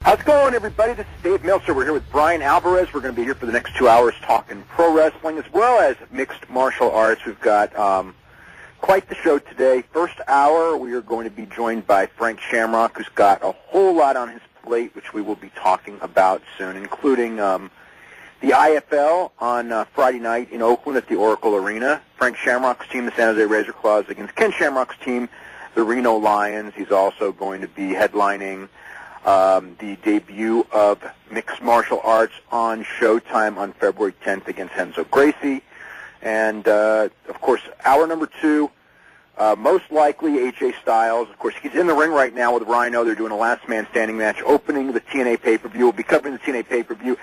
How's it going, everybody? This is Dave Meltzer. We're here with Bryan Alvarez. We're going to be here for the next 2 hours talking pro wrestling as well as mixed martial arts. We've got quite the show today. First hour, we are going to be joined by Frank Shamrock, who's got a whole lot on his plate, which we will be talking about soon, including the IFL on Friday night in Oakland at the Oracle Arena. Frank Shamrock's team, the San Jose Razor Claws, against Ken Shamrock's team, the Reno Lions. He's also going to be headlining the debut of mixed martial arts on Showtime on February 10th against Renzo Gracie. And, of course, hour number 2, most likely AJ Styles. Of course, he's in the ring right now with Rhino. They're doing a last man standing match, opening the TNA pay-per-view. We'll be covering the TNA pay-per-view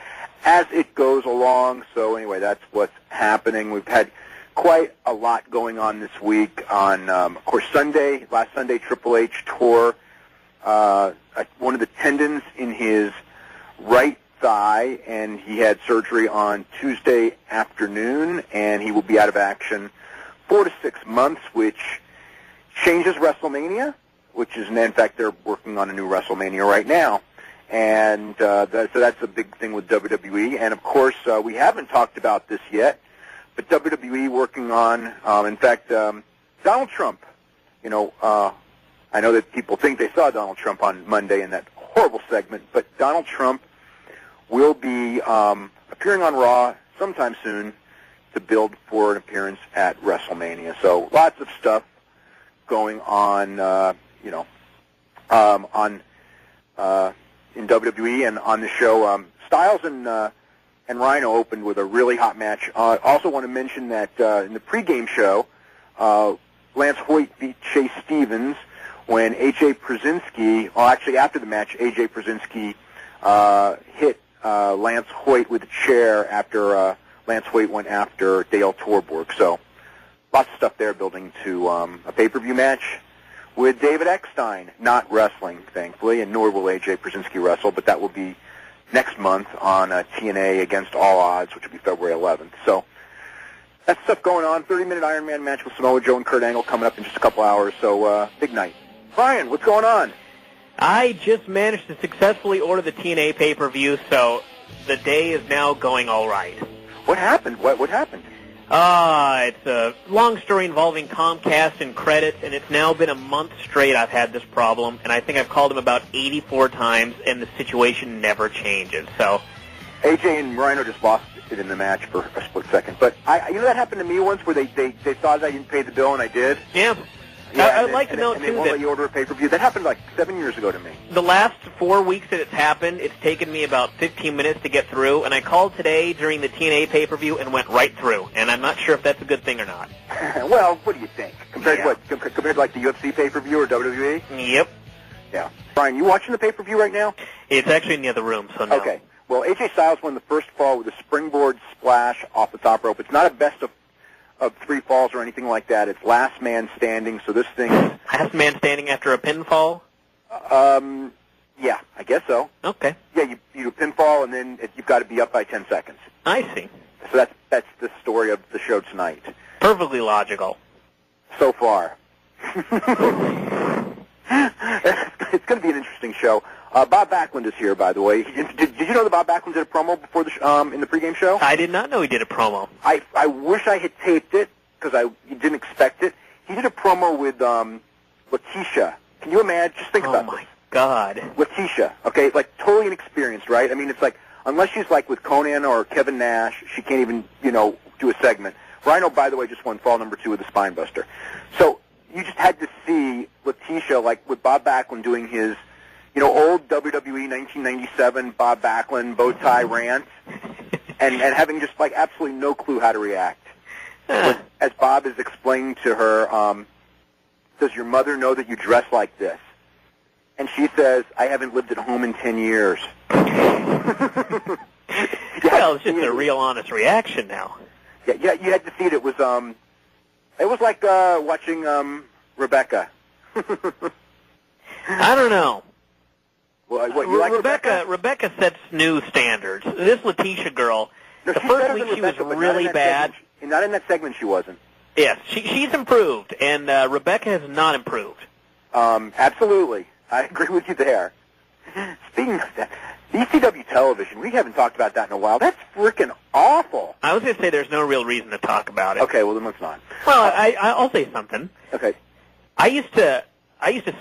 as it goes along. So, anyway, that's what's happening. We've had quite a lot going on this week. On, of course, last Sunday, Triple H tore one of the tendons in his right thigh, and he had surgery on Tuesday afternoon, and he will be out of action 4 to 6 months, which changes WrestleMania, which is, in fact, they're working on a new WrestleMania right now. And so that's a big thing with WWE. And, of course, we haven't talked about this yet, but WWE working on, in fact, Donald Trump, I know that people think they saw Donald Trump on Monday in that horrible segment, but Donald Trump will be appearing on Raw sometime soon to build for an appearance at WrestleMania. So lots of stuff going on, in WWE and on the show. Styles and Rhino opened with a really hot match. Also want to mention that in the pregame show, Lance Hoyt beat Chase Stevens when A.J. Przinsky, actually after the match, A.J. Przinsky hit Lance Hoyt with a chair after Lance Hoyt went after Dale Torborg. So lots of stuff there building to a pay-per-view match with David Eckstein, not wrestling, thankfully, and nor will A.J. Przinsky wrestle, but that will be next month on TNA Against All Odds, which will be February 11th. So that's stuff going on. 30-minute Iron Man match with Samoa Joe and Kurt Angle coming up in just a couple hours, so big night. Bryan, what's going on? I just managed to successfully order the TNA pay-per-view, so the day is now going all right. What happened? What happened? It's a long story involving Comcast and credits, and it's now been a month straight I've had this problem, and I think I've called them about 84 times, and the situation never changes. So AJ and Rhino just lost it in the match for a split second. But that happened to me once where they thought I didn't pay the bill, and I did. Yeah. Yeah, I'd like to know, too, that... they won't let you order a pay-per-view. That happened like 7 years ago to me. The last 4 weeks that it's happened, it's taken me about 15 minutes to get through, and I called today during the TNA pay-per-view and went right through, and I'm not sure if that's a good thing or not. Well, what do you think? Compared to what? Compared to like the UFC pay-per-view or WWE? Yep. Yeah. Bryan, you watching the pay-per-view right now? It's actually in the other room, so no. Okay. Well, AJ Styles won the first fall with a springboard splash off the top rope. It's not a best of 3 falls or anything like that. It's last man standing, so this thing is... Last man standing after a pinfall? Yeah, I guess so. Okay. Yeah, you do a pinfall, and then you've got to be up by 10 seconds. I see. So that's the story of the show tonight. Perfectly logical. So far. It's going to be an interesting show. Bob Backlund is here, by the way. Did you know that Bob Backlund did a promo before in the pregame show? I did not know he did a promo. I wish I had taped it because I didn't expect it. He did a promo with Letitia. Can you imagine? Just think about this. Oh, my God. Letitia, okay? Like, totally inexperienced, right? I mean, it's like, unless she's like with Conan or Kevin Nash, she can't even, do a segment. Rhino, by the way, just won fall number 2 with the Spine Buster. So you just had to see Letitia, like with Bob Backlund doing his... old WWE 1997 Bob Backlund bow tie rant, and having just like absolutely no clue how to react. As Bob is explaining to her, does your mother know that you dress like this? And she says, I haven't lived at home in 10 years. Well, it's just a real honest reaction now. Yeah, you had to see it. It was like watching Rebecca. I don't know. Well, what, you like Rebecca? Rebecca sets new standards. This Letitia girl, the first week she was really bad. Not in that segment she wasn't. Yes, she's improved, and Rebecca has not improved. Absolutely. I agree with you there. Speaking of that, ECW television, we haven't talked about that in a while. That's freaking awful. I was going to say there's no real reason to talk about it. Okay, well, then let's not. Well, I'll say something. Okay. I used to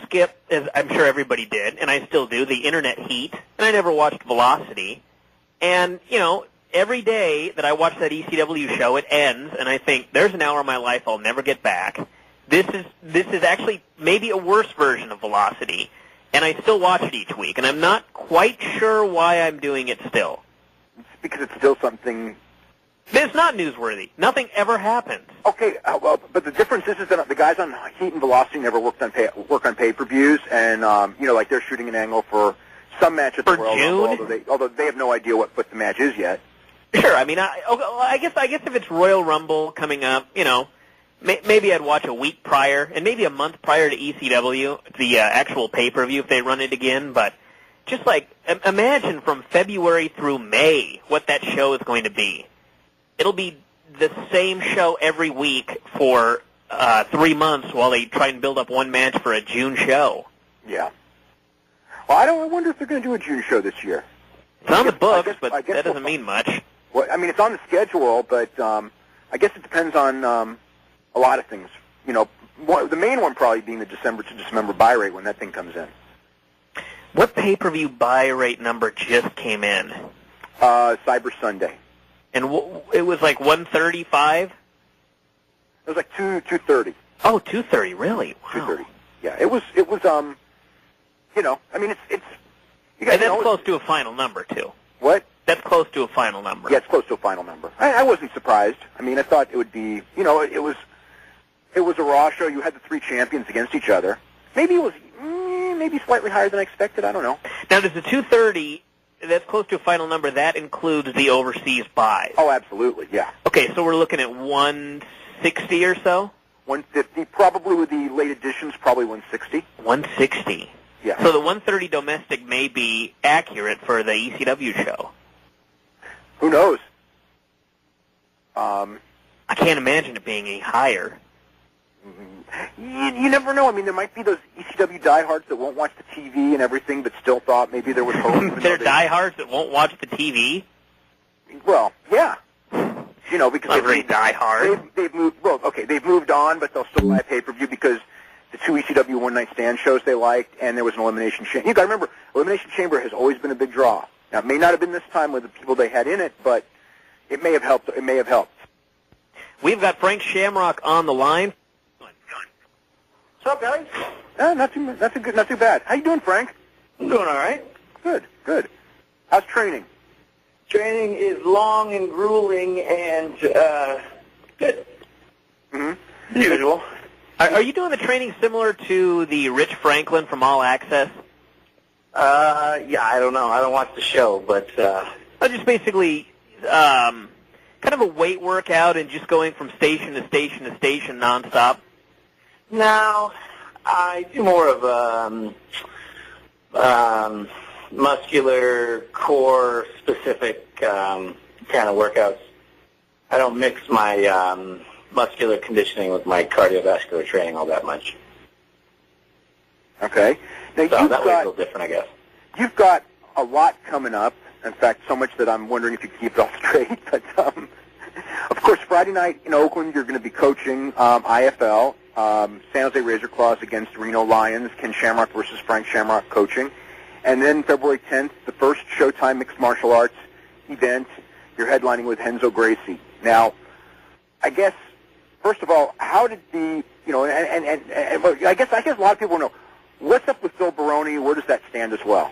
skip, as I'm sure everybody did, and I still do, the internet heat, and I never watched Velocity. And, you know, every day that I watch that ECW show, it ends, and I think, there's an hour of my life I'll never get back. This is actually maybe a worse version of Velocity, and I still watch it each week, and I'm not quite sure why I'm doing it still. It's because it's still something... It's not newsworthy. Nothing ever happens. Okay, well, but the difference is that the guys on Heat and Velocity never work on pay-per-views, and, you know, like they're shooting an angle for some match at the Royal Rumble, although they have no idea what the match is yet. Sure, I mean, I guess if it's Royal Rumble coming up, you know, maybe I'd watch a week prior, and maybe a month prior to ECW, the actual pay-per-view if they run it again, but just like, imagine from February through May what that show is going to be. It'll be the same show every week for 3 months while they try and build up one match for a June show. Yeah. Well, I wonder if they're going to do a June show this year. It's on the books, but that doesn't mean much. Well, I mean, it's on the schedule, but I guess it depends on a lot of things. You know, the main one probably being the December to December buy rate when that thing comes in. What pay-per-view buy rate number just came in? Cyber Sunday. And it was like 135? It was like 230. Oh, 230, really? Wow. 230. Yeah, it was you know, I mean, it's you guys and that's close to a final number, too. What? That's close to a final number. Yeah, it's close to a final number. I wasn't surprised. I mean, I thought it would be, you know, it was a Raw show. You had the three champions against each other. Maybe it was maybe slightly higher than I expected. I don't know. Now, does the 230... That's close to a final number. That includes the overseas buys. Oh, absolutely, yeah. Okay, so we're looking at 160 or so? 150, probably with the late additions, probably 160. 160. Yeah. So the 130 domestic may be accurate for the ECW show. Who knows? I can't imagine it being any higher. You never know. I mean, there might be those ECW diehards that won't watch the TV and everything, but still thought maybe there was hope. They're diehards that won't watch the TV? Well, yeah. You know, because they're very diehard. They've moved. Well, okay, they've moved on, but they'll still buy a pay-per-view because the two ECW one-night stand shows they liked, and there was an Elimination Chamber. You got to remember, Elimination Chamber has always been a big draw. Now, it may not have been this time with the people they had in it, but it may have helped. It may have helped. We've got Frank Shamrock on the line. What's up, guys? Not too bad. How you doing, Frank? I'm doing all right. Good. How's training? Training is long and grueling and good. Mm-hmm. Usual. Are you doing the training similar to the Rich Franklin from All Access? Yeah, I don't know. I don't watch the show, but just basically kind of a weight workout and just going from station to station to station nonstop. No, I do more of muscular, core-specific kind of workouts. I don't mix my muscular conditioning with my cardiovascular training all that much. Okay. Now, so that way it's a little different, I guess. You've got a lot coming up. In fact, so much that I'm wondering if you can keep it all straight. But, of course, Friday night in Oakland, you're going to be coaching IFL. San Jose Razor Claws against Reno Lions, Ken Shamrock versus Frank Shamrock coaching. And then February 10th, the first Showtime Mixed Martial Arts event, you're headlining with Renzo Gracie. Now, I guess, first of all, how did the, you know, and I guess a lot of people know, what's up with Phil Baroni? Where does that stand as well?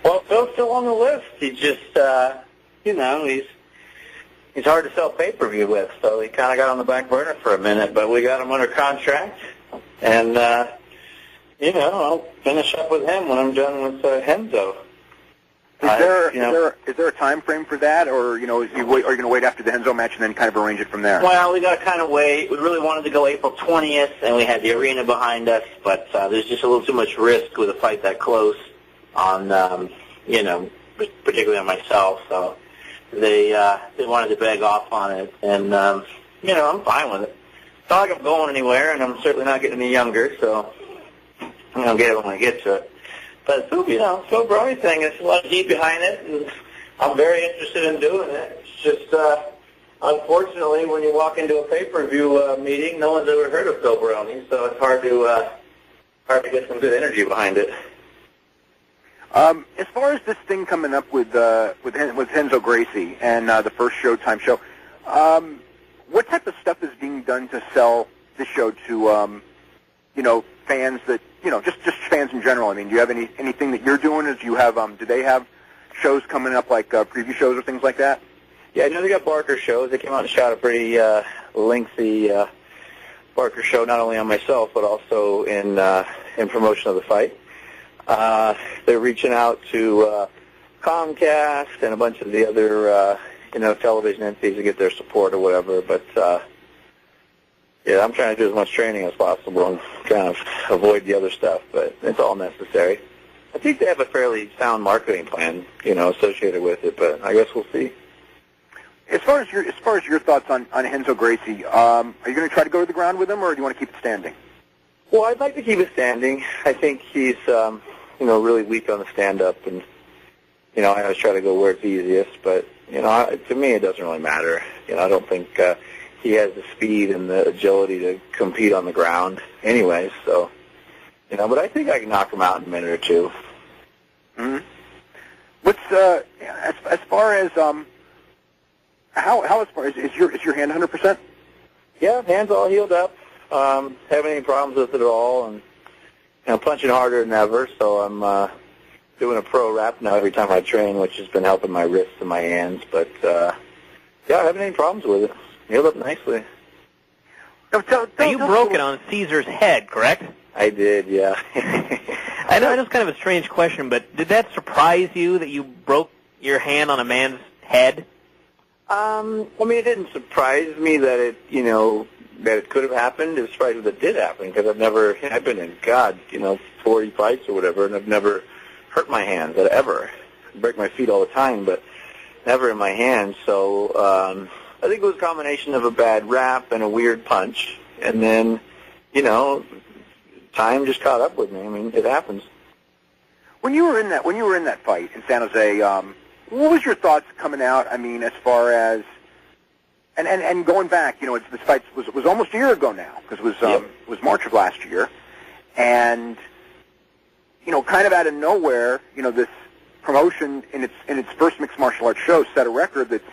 Well, Phil's still on the list. He's just, you know, he's hard to sell pay-per-view with, so he kind of got on the back burner for a minute, but we got him under contract, and, you know, I'll finish up with him when I'm done with Renzo. Is there a time frame for that, or, you know, are you going to wait after the Renzo match and then kind of arrange it from there? Well, we got to kind of wait. We really wanted to go April 20th, and we had the arena behind us, but there's just a little too much risk with a fight that close on, you know, particularly on myself, so they wanted to beg off on it, and, you know, I'm fine with it. It's not like I'm going anywhere, and I'm certainly not getting any younger, so I'm going to get it when I get to it. But Phil Brony thing, there's a lot of heat behind it, and I'm very interested in doing it. It's just, unfortunately, when you walk into a pay-per-view meeting, no one's ever heard of Phil Brony, so it's hard to get some good energy behind it. As far as this thing coming up with Renzo Gracie and the first Showtime show, what type of stuff is being done to sell this show to fans that just fans in general? I mean, do you have anything that you're doing? Do they have shows coming up like preview shows or things like that? Yeah, I know they got Barker shows. They came out and shot a pretty lengthy Barker show, not only on myself but also in promotion of the fight. They're reaching out to Comcast and a bunch of the other television entities to get their support or whatever. But I'm trying to do as much training as possible and kind of avoid the other stuff. But it's all necessary. I think they have a fairly sound marketing plan, associated with it. But I guess we'll see. As far as your thoughts on Renzo Gracie, are you going to try to go to the ground with him, or do you want to keep it standing? Well, I'd like to keep it standing. I think he's, really weak on the stand-up, and, I always try to go where it's easiest. But, to me, it doesn't really matter. I don't think he has the speed and the agility to compete on the ground anyway. So, but I think I can knock him out in a minute or two. Mm-hmm. What's as far as how as far as is your hand 100%? Yeah, hand's all healed up. Haven't any problems with it at all, and punching harder than ever. So I'm doing a pro wrap now every time I train, which has been helping my wrists and my hands. But I haven't any problems with it. Healed up nicely. You broke it on Caesar's head, correct? I did, yeah. I know it's kind of a strange question, but did that surprise you that you broke your hand on a man's head? It didn't surprise me that it could have happened. It was surprising that it did happen because I've been in 40 fights or whatever, and I've never hurt my hands ever. I break my feet all the time, but never in my hands. So I think it was a combination of a bad wrap and a weird punch, and then time just caught up with me. I mean, it happens. When you were in that fight in San Jose, what was your thoughts coming out? I mean, as far as and going back, this fight was almost a year ago now because it was March of last year, and kind of out of nowhere, this promotion in its first mixed martial arts show set a record that's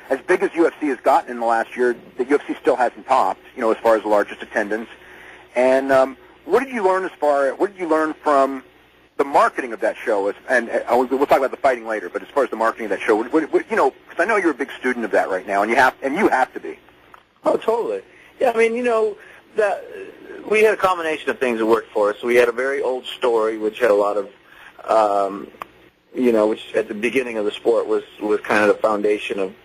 as big as UFC has gotten in the last year. The UFC still hasn't topped, as far as the largest attendance. And what did you learn from the marketing of that show? And we'll talk about the fighting later, but as far as the marketing of that show, because I know you're a big student of that right now, and you have to be. Oh, totally. Yeah, I mean, that we had a combination of things that worked for us. We had a very old story, which had a lot of, which at the beginning of the sport was kind of the foundation of,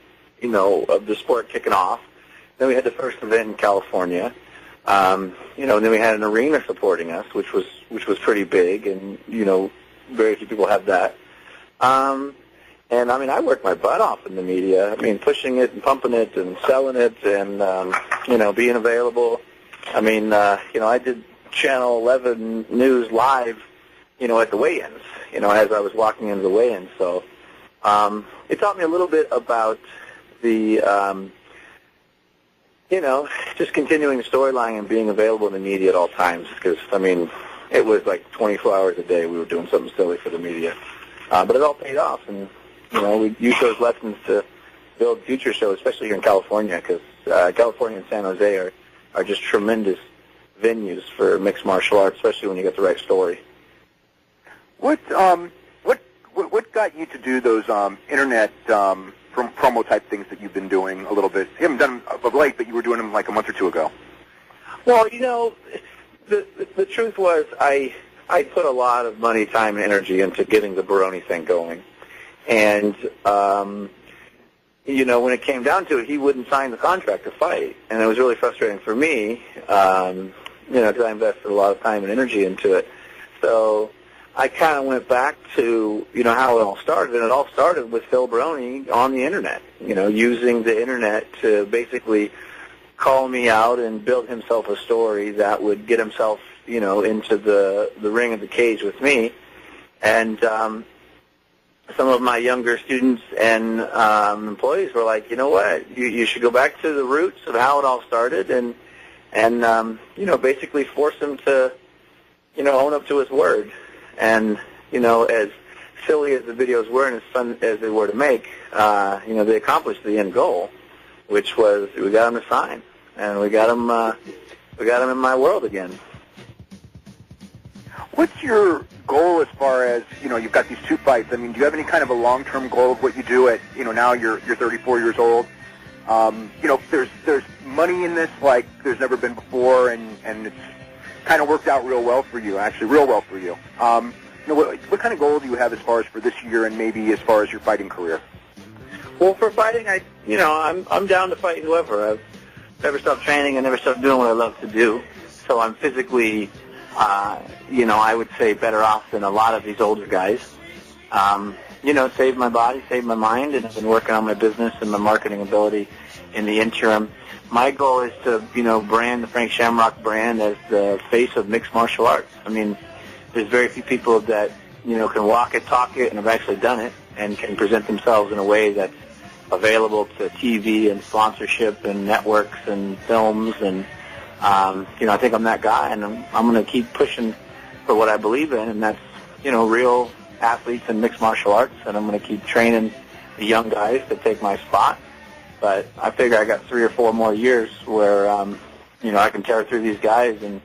of the sport kicking off. Then we had the first event in California. And then we had an arena supporting us, which was pretty big, and very few people have that. And I worked my butt off in the media. Pushing it and pumping it and selling it, and being available. I did Channel 11 News live, at the weigh-ins, as I was walking into the weigh-ins. So it taught me a little bit about the just continuing the storyline and being available in the media at all times. Because, it was like 24 hours a day we were doing something silly for the media. But it all paid off. And, we use those lessons to build future shows, especially here in California, because California and San Jose are just tremendous venues for mixed martial arts, especially when you get the right story. What got you to do those internet promo type things that you've been doing a little bit? You haven't done them of late, but you were doing them like a month or two ago. Well, the truth was I put a lot of money, time, and energy into getting the Baroni thing going. And, when it came down to it, he wouldn't sign the contract to fight. And it was really frustrating for me, because I invested a lot of time and energy into it. So I kind of went back to, how it all started, and it all started with Phil Baroni on the Internet, using the Internet to basically call me out and build himself a story that would get himself, into the ring of the cage with me. And some of my younger students and employees were like, you know what, you should go back to the roots of how it all started and basically force him to, own up to his word. And, as silly as the videos were and as fun as they were to make, they accomplished the end goal, which was we got him to sign, and we got him in my world again. What's your goal as far as, you've got these 2 fights? I mean, do you have any kind of a long-term goal of what you do at, now you're 34 years old? There's money in this like there's never been before, and it's kind of worked out real well for you, actually, real well for you. What kind of goal do you have as far as for this year and maybe as far as your fighting career? Well, for fighting, I'm down to fight whoever. I've never stopped training. I never stopped doing what I love to do. So I'm physically, I would say better off than a lot of these older guys. Saved my body, saved my mind, and I've been working on my business and my marketing ability in the interim. My goal is to, brand the Frank Shamrock brand as the face of mixed martial arts. I mean, there's very few people that, can walk it, talk it, and have actually done it, and can present themselves in a way that's available to TV and sponsorship and networks and films. And, I think I'm that guy, and I'm going to keep pushing for what I believe in, and that's, real athletes in mixed martial arts, and I'm going to keep training the young guys to take my spot. But I figure I got 3 or 4 more years where, I can tear through these guys and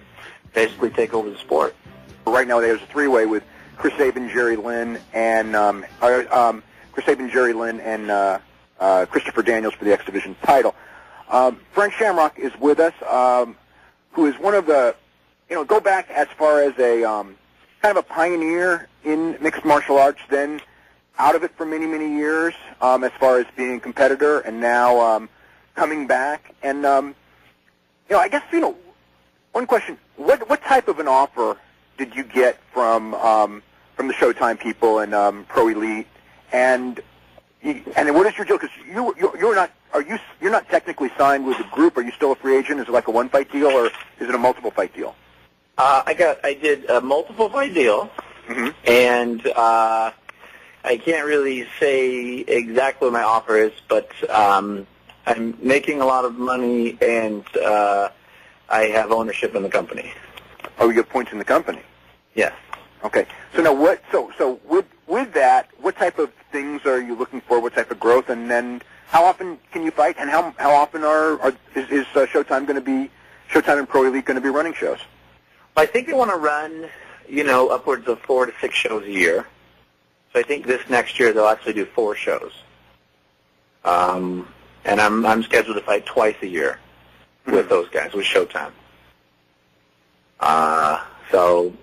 basically take over the sport. Right now there's a 3-way with Chris Sabin, Jerry Lynn, and Christopher Daniels for the X Division title. Frank Shamrock is with us, who is one of the, go back as far as a kind of a pioneer in mixed martial arts, then out of it for many, many years as far as being a competitor, and now coming back. And, I guess, one question, what type of an offer did you get from the Showtime people and Pro Elite? And what is your deal? Because you're not technically signed with the group. Are you still a free agent? Is it like a 1-fight deal, or is it a multiple fight deal? I did a multiple fight deal, and I can't really say exactly what my offer is, but I'm making a lot of money, and I have ownership in the company. Oh, you have points in the company? Yes. Okay. So now So with that, what type of things are you looking for? What type of growth? And then how often can you fight? And how often is Showtime going to be? Showtime and Pro Elite going to be running shows? I think they want to run, upwards of 4 to 6 shows a year. So I think this next year they'll actually do 4 shows. And I'm scheduled to fight twice a year with those guys, with Showtime. So,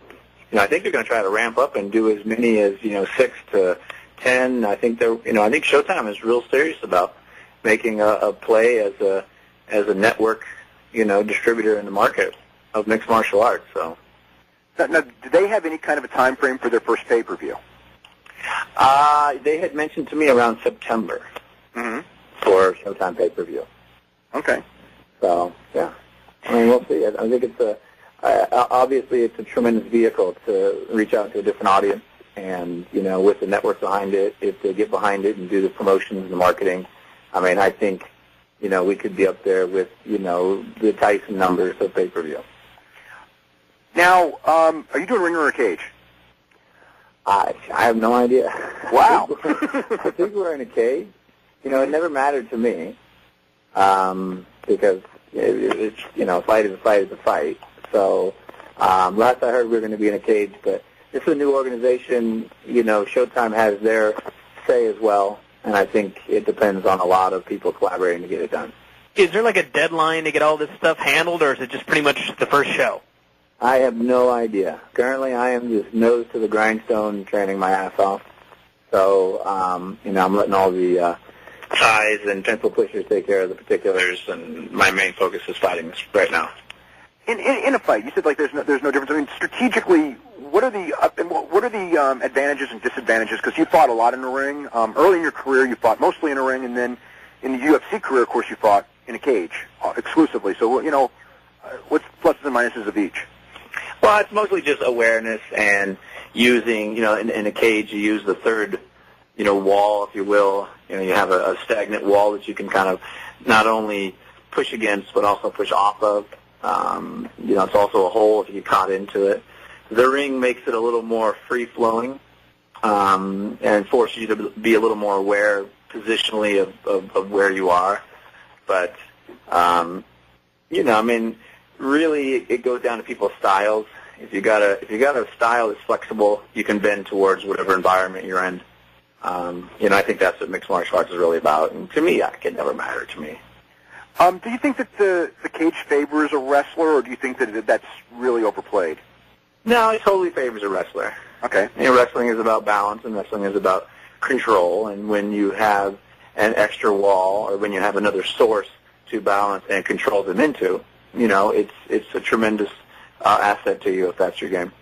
I think they're going to try to ramp up and do as many as, 6 to 10. I think I think Showtime is real serious about making a play as a network, distributor in the market of mixed martial arts. So, now, do they have any kind of a time frame for their first pay-per-view? They had mentioned to me around September for Showtime pay-per-view. Okay. So, yeah. I mean, we'll see. I think it's obviously it's a tremendous vehicle to reach out to a different audience. And, with the network behind it, if they get behind it and do the promotions and the marketing, I mean, I think, we could be up there with, the Tyson numbers of pay-per-view. Now, are you doing ring or a cage? I have no idea. Wow. I think we're in a cage. It never mattered to me because it's, a fight is a fight is a fight. So last I heard we were going to be in a cage, but this is a new organization. Showtime has their say as well, and I think it depends on a lot of people collaborating to get it done. Is there like a deadline to get all this stuff handled, or is it just pretty much the first show? I have no idea. Currently, I am just nose to the grindstone training my ass off. So, I'm letting all the ties and pencil pushers take care of the particulars, and my main focus is fighting this right now. In a fight, you said like there's no difference. I mean, strategically, what are the advantages and disadvantages? Because you fought a lot in the ring. Early in your career, you fought mostly in a ring, and then in the UFC career, of course, you fought in a cage exclusively. So, what's pluses and minuses of each? Well, it's mostly just awareness and, using, in a cage, you use the third, wall, if you will. You have a stagnant wall that you can kind of not only push against, but also push off of. It's also a hole if you get caught into it. The ring makes it a little more free-flowing and forces you to be a little more aware positionally of where you are. But, really it goes down to people's styles. If you got a style that's flexible, you can bend towards whatever environment you're in. I think that's what mixed martial arts is really about. And to me, it can never matter to me. Do you think that the cage favors a wrestler, or do you think that that's really overplayed? No, it totally favors a wrestler. Okay. Wrestling is about balance, and wrestling is about control. And when you have an extra wall, or when you have another source to balance and control them into, it's a tremendous asset to you if that's your game.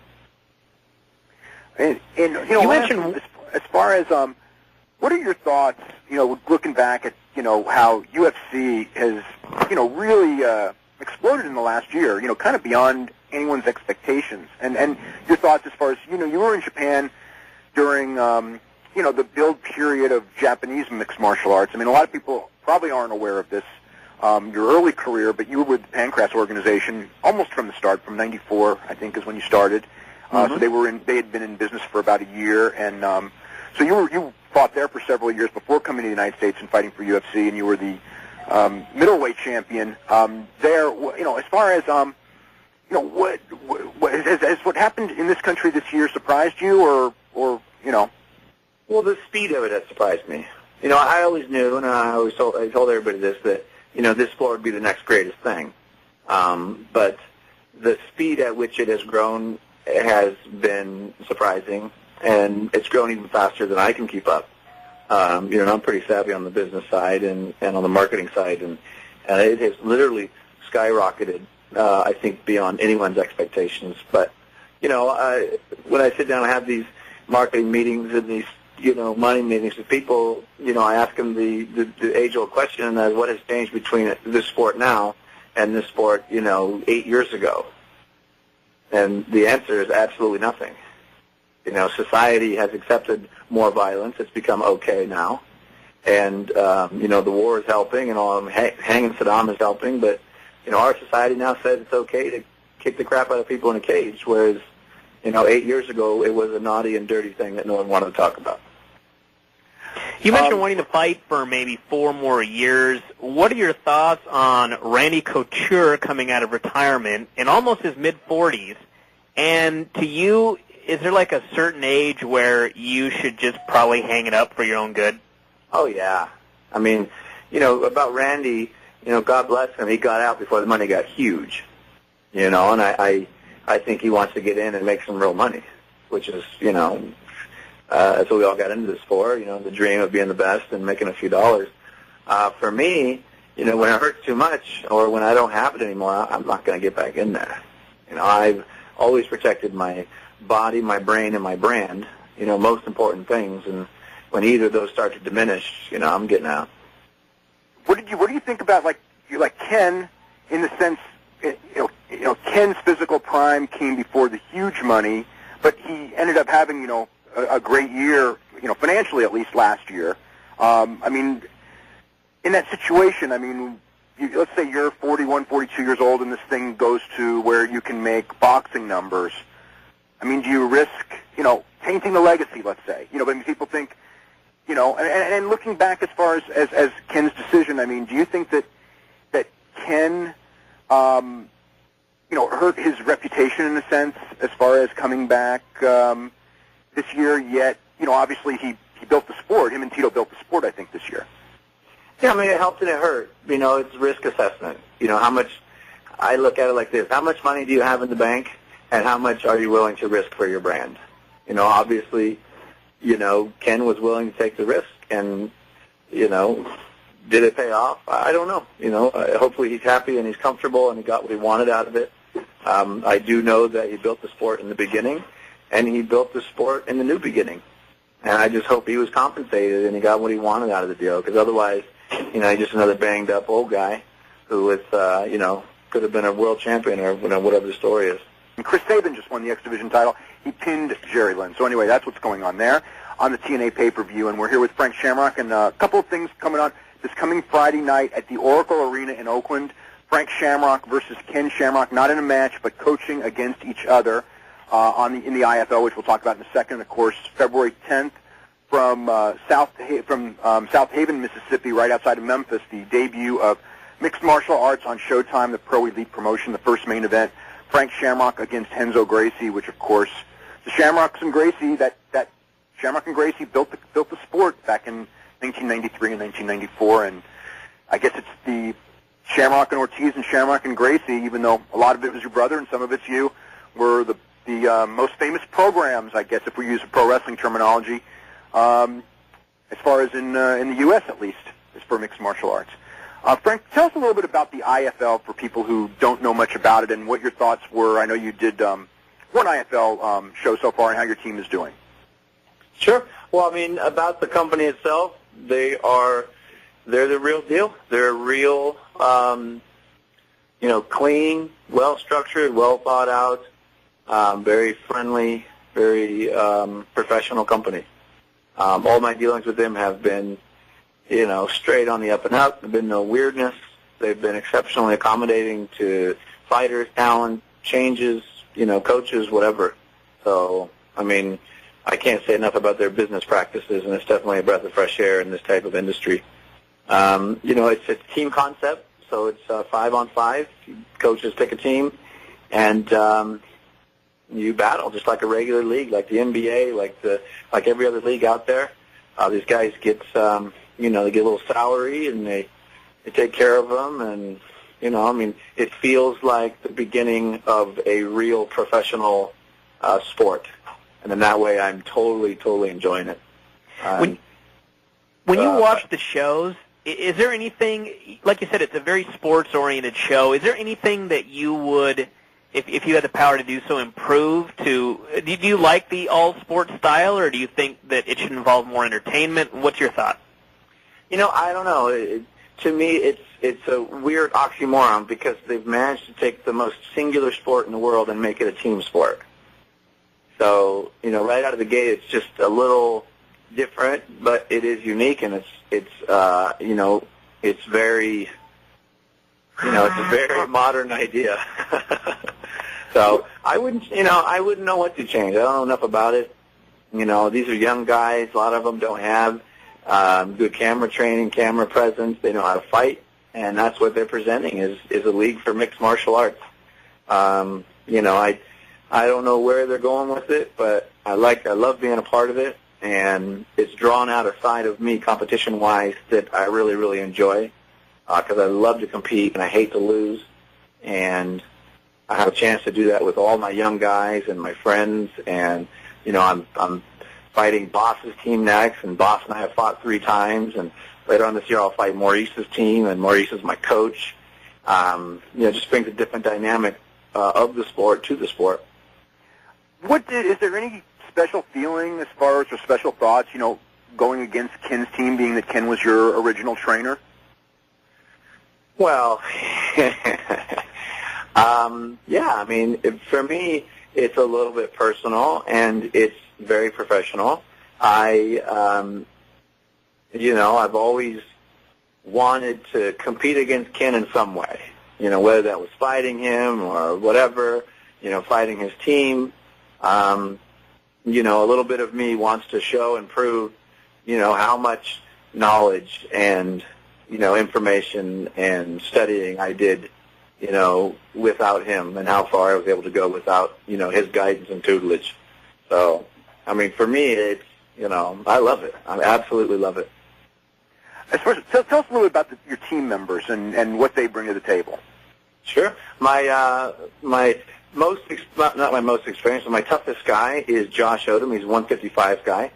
And you mentioned as far as what are your thoughts? Looking back at how UFC has really exploded in the last year. Kind of beyond anyone's expectations. And your thoughts as far as you were in Japan during the build period of Japanese mixed martial arts. I mean, a lot of people probably aren't aware of this. Your early career, but you were with the Pancras organization almost from the start, from '94, I think, is when you started. So they had been in business for about a year, and so you fought there for several years before coming to the United States and fighting for UFC, and you were the middleweight champion there. As far as has what happened in this country this year surprised you, or Well, the speed of it has surprised me. I always knew, and I told everybody this, that this sport would be the next greatest thing. But the speed at which it has grown has been surprising, and it's grown even faster than I can keep up. I'm pretty savvy on the business side and on the marketing side, and it has literally skyrocketed, I think, beyond anyone's expectations. But, when I sit down and have these marketing meetings and these, money meetings with people, I ask them the age-old question, what has changed between this sport now and this sport, 8 years ago? And the answer is absolutely nothing. Society has accepted more violence. It's become okay now. And, the war is helping, and hanging Saddam is helping, but, our society now says it's okay to kick the crap out of people in a cage, whereas, 8 years ago it was a naughty and dirty thing that no one wanted to talk about. You mentioned wanting to fight for maybe 4 more years. What are your thoughts on Randy Couture coming out of retirement in almost his mid-40s? And to you, is there like a certain age where you should just probably hang it up for your own good? Oh, yeah. I mean, about Randy, God bless him, he got out before the money got huge. And I think he wants to get in and make some real money, which is, that's what we all got into this for, the dream of being the best and making a few dollars. For me, when it hurts too much or when I don't have it anymore, I'm not going to get back in there. I've always protected my body, my brain, and my brand, most important things. And when either of those start to diminish, I'm getting out. What do you think about like Ken, in the sense, Ken's physical prime came before the huge money, but he ended up having, a great year, financially at least last year. In that situation, let's say you're 41, 42 years old and this thing goes to where you can make boxing numbers. Do you risk, tainting the legacy, let's say? People think, and looking back as far as Ken's decision, do you think that Ken, hurt his reputation in a sense as far as coming back this year, yet, obviously he built the sport. Him and Tito built the sport, I think, this year. Yeah, it helped and it hurt. It's risk assessment. How much, I look at it like this, how much money do you have in the bank, and how much are you willing to risk for your brand? Obviously, Ken was willing to take the risk, and, did it pay off? I don't know. Hopefully he's happy and he's comfortable and he got what he wanted out of it. I do know that he built the sport in the beginning, and he built the sport in the new beginning. And I just hope he was compensated and he got what he wanted out of the deal, because otherwise, he's just another banged-up old guy who is, could have been a world champion or whatever the story is. And Chris Sabin just won the X Division title. he pinned Jerry Lynn. So anyway, that's what's going on there on the TNA pay-per-view, and we're here with Frank Shamrock, and a couple of things coming on this coming Friday night at the Oracle Arena in Oakland. Frank Shamrock versus Ken Shamrock, not in a match, but coaching against each other in the IFL, which we'll talk about in a second. Of course, February 10th from South Haven, Mississippi, right outside of Memphis, the debut of mixed martial arts on Showtime, the Pro Elite promotion, the first main event. Frank Shamrock against Renzo Gracie, which, of course, the Shamrocks and Gracie, that Shamrock and Gracie built the sport back in 1993 and 1994, and I guess it's the Shamrock and Ortiz and Shamrock and Gracie, even though a lot of it was your brother and some of it's you, were the most famous programs, I guess, if we use pro wrestling terminology, as far as in the U.S. at least, as for mixed martial arts. Frank, tell us a little bit about the IFL for people who don't know much about it and what your thoughts were. I know you did one IFL show so far and how your team is doing. Sure. Well, I mean, about the company itself, they're the real deal. They're real, clean, well-structured, well-thought-out, very friendly, very professional company. All my dealings with them have been, straight on the up and up. There's been no weirdness. They've been exceptionally accommodating to fighters, talent, changes, coaches, whatever. So, I mean, I can't say enough about their business practices, and it's definitely a breath of fresh air in this type of industry. It's a team concept, so it's 5-on-5. Coaches pick a team, and you battle just like a regular league, like the NBA, like every other league out there. These guys get, they get a little salary, and they take care of them, and it feels like the beginning of a real professional sport, and in that way, I'm totally enjoying it. When you watch the shows, is there anything, like you said, it's a very sports-oriented show. Is there anything that you would, if you had the power to do so, improve do you like the all-sports style, or do you think that it should involve more entertainment? What's your thought? I don't know. To me, it's a weird oxymoron because they've managed to take the most singular sport in the world and make it a team sport. So, right out of the gate, it's just a little different, but it is unique, and it's very, it's a very modern idea. So I wouldn't know what to change. I don't know enough about it. These are young guys. A lot of them don't have good camera training, camera presence. They know how to fight, and that's what they're presenting is a league for mixed martial arts. I don't know where they're going with it, but I love being a part of it, and it's drawn out a side of me competition-wise that I really, really enjoy because I love to compete and I hate to lose, and I have a chance to do that with all my young guys and my friends, and I'm fighting Boss's team next, and Boss and I have fought 3 times, and later on this year I'll fight Maurice's team, and Maurice is my coach. Just brings a different dynamic of the sport to the sport. Is there any special feeling as far as, or special thoughts, going against Ken's team, being that Ken was your original trainer? Well, yeah, I mean, for me, it's a little bit personal, and it's very professional. I've always wanted to compete against Ken in some way, whether that was fighting him or whatever, fighting his team. A little bit of me wants to show and prove, how much knowledge and, information and studying I did, without him, and how far I was able to go without, his guidance and tutelage. So, I mean, for me, it's, I love it. I absolutely love it. Tell us a little bit about your team members and what they bring to the table. Sure. Not my most experienced, but my toughest guy is Josh Odom. He's a 155 guy,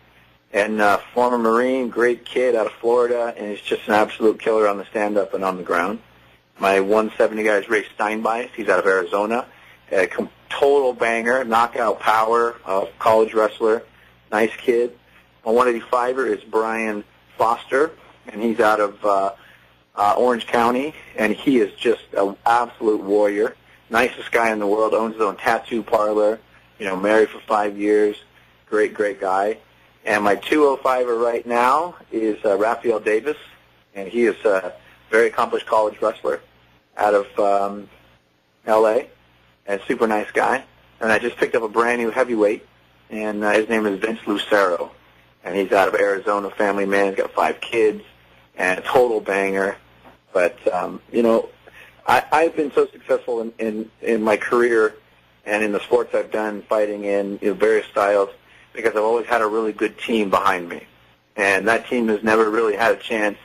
and former Marine, great kid out of Florida, and he's just an absolute killer on the stand-up and on the ground. My 170 guy is Ray Steinbeis. He's out of Arizona. A total banger, knockout power, college wrestler, nice kid. My 185er is Bryan Foster, and he's out of Orange County, and he is just an absolute warrior. Nicest guy in the world, owns his own tattoo parlor, married for 5 years, great guy. And my 205er right now is Rafael Davis, and he is a very accomplished college wrestler out of L.A., and super nice guy. And I just picked up a brand new heavyweight, and his name is Vince Lucero, and he's out of Arizona, family man. He's got 5 kids, and a total banger. But, I've been so successful in my career and in the sports I've done, fighting in various styles, because I've always had a really good team behind me. And that team has never really had a chance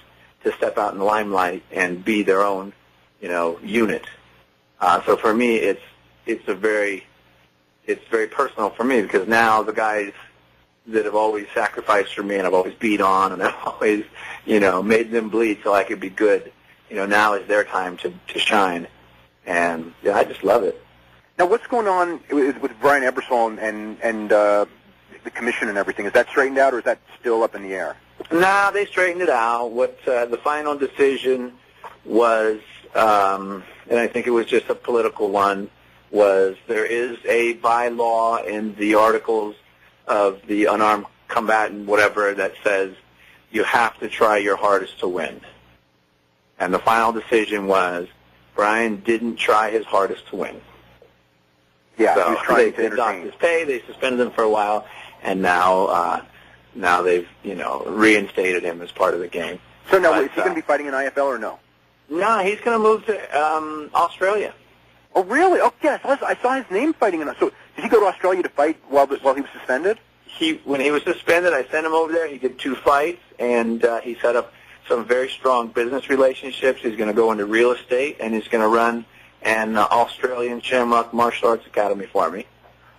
to step out in the limelight and be their own, unit. So for me, it's very personal for me, because now the guys that have always sacrificed for me and I've always beat on and I've always, made them bleed so I could be good, now is their time to shine. And yeah, I just love it. Now, what's going on with Brian Ebersol and the commission and everything? Is that straightened out, or is that still up in the air? Nah, they straightened it out. What the final decision was, and I think it was just a political one, was there is a bylaw in the articles of the unarmed combatant, whatever, that says you have to try your hardest to win. And the final decision was Brian didn't try his hardest to win. Yeah, so he was trying they docked his pay, they suspended him for a while, and now they've, reinstated him as part of the game. So now, is he going to be fighting in IFL or no? No, he's going to move to Australia. Oh, really? Oh, yes, I saw his name fighting in. So did he go to Australia to fight while he was suspended? When he was suspended, I sent him over there. He did 2 fights, and he set up some very strong business relationships. He's going to go into real estate, and he's going to run an Australian Shamrock Martial Arts Academy for me.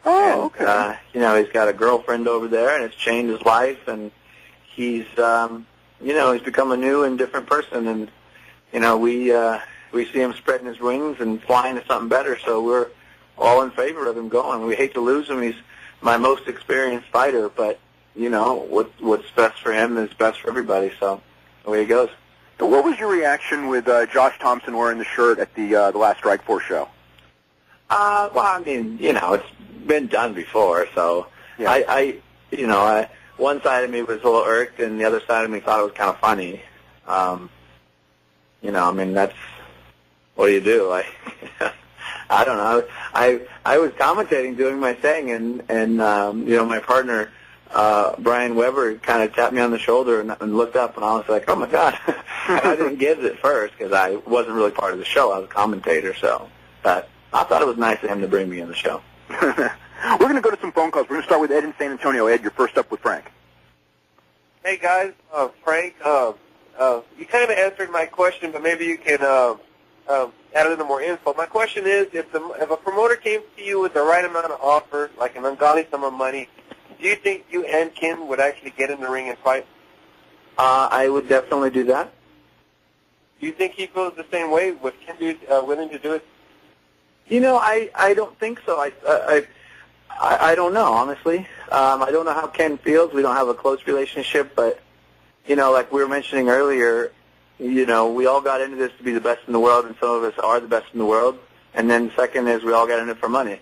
Oh, and, okay. He's got a girlfriend over there, and it's changed his life, and he's, he's become a new and different person, and, we see him spreading his wings and flying to something better, so we're all in favor of him going. We hate to lose him. He's my most experienced fighter, but, what's best for him is best for everybody, so away he goes. So what was your reaction with Josh Thompson wearing the shirt at the last Strike Force show? Well, I mean, it's been done before, so yeah. One side of me was a little irked, and the other side of me thought it was kind of funny. That's, what do you do? I don't know. I was commentating, doing my thing, and my partner, Brian Weber, kind of tapped me on the shoulder and looked up, and I was like, oh, my God. And I didn't get it at first because I wasn't really part of the show. I was a commentator, but I thought it was nice of him to bring me in the show. We're going to go to some phone calls. We're going to start with Ed in San Antonio. Ed, you're first up with Frank. Hey, guys. Frank, you kind of answered my question, but maybe you can add a little more info. My question is, if a promoter came to you with the right amount of offer, like an ungodly sum of money, do you think you and Kim would actually get in the ring and fight? I would definitely do that. Do you think he feels the same way? Would Kim be willing to do it? I don't think so. I don't know, honestly. I don't know how Ken feels. We don't have a close relationship, but, like we were mentioning earlier, we all got into this to be the best in the world, and some of us are the best in the world. And then second is we all got in it for money.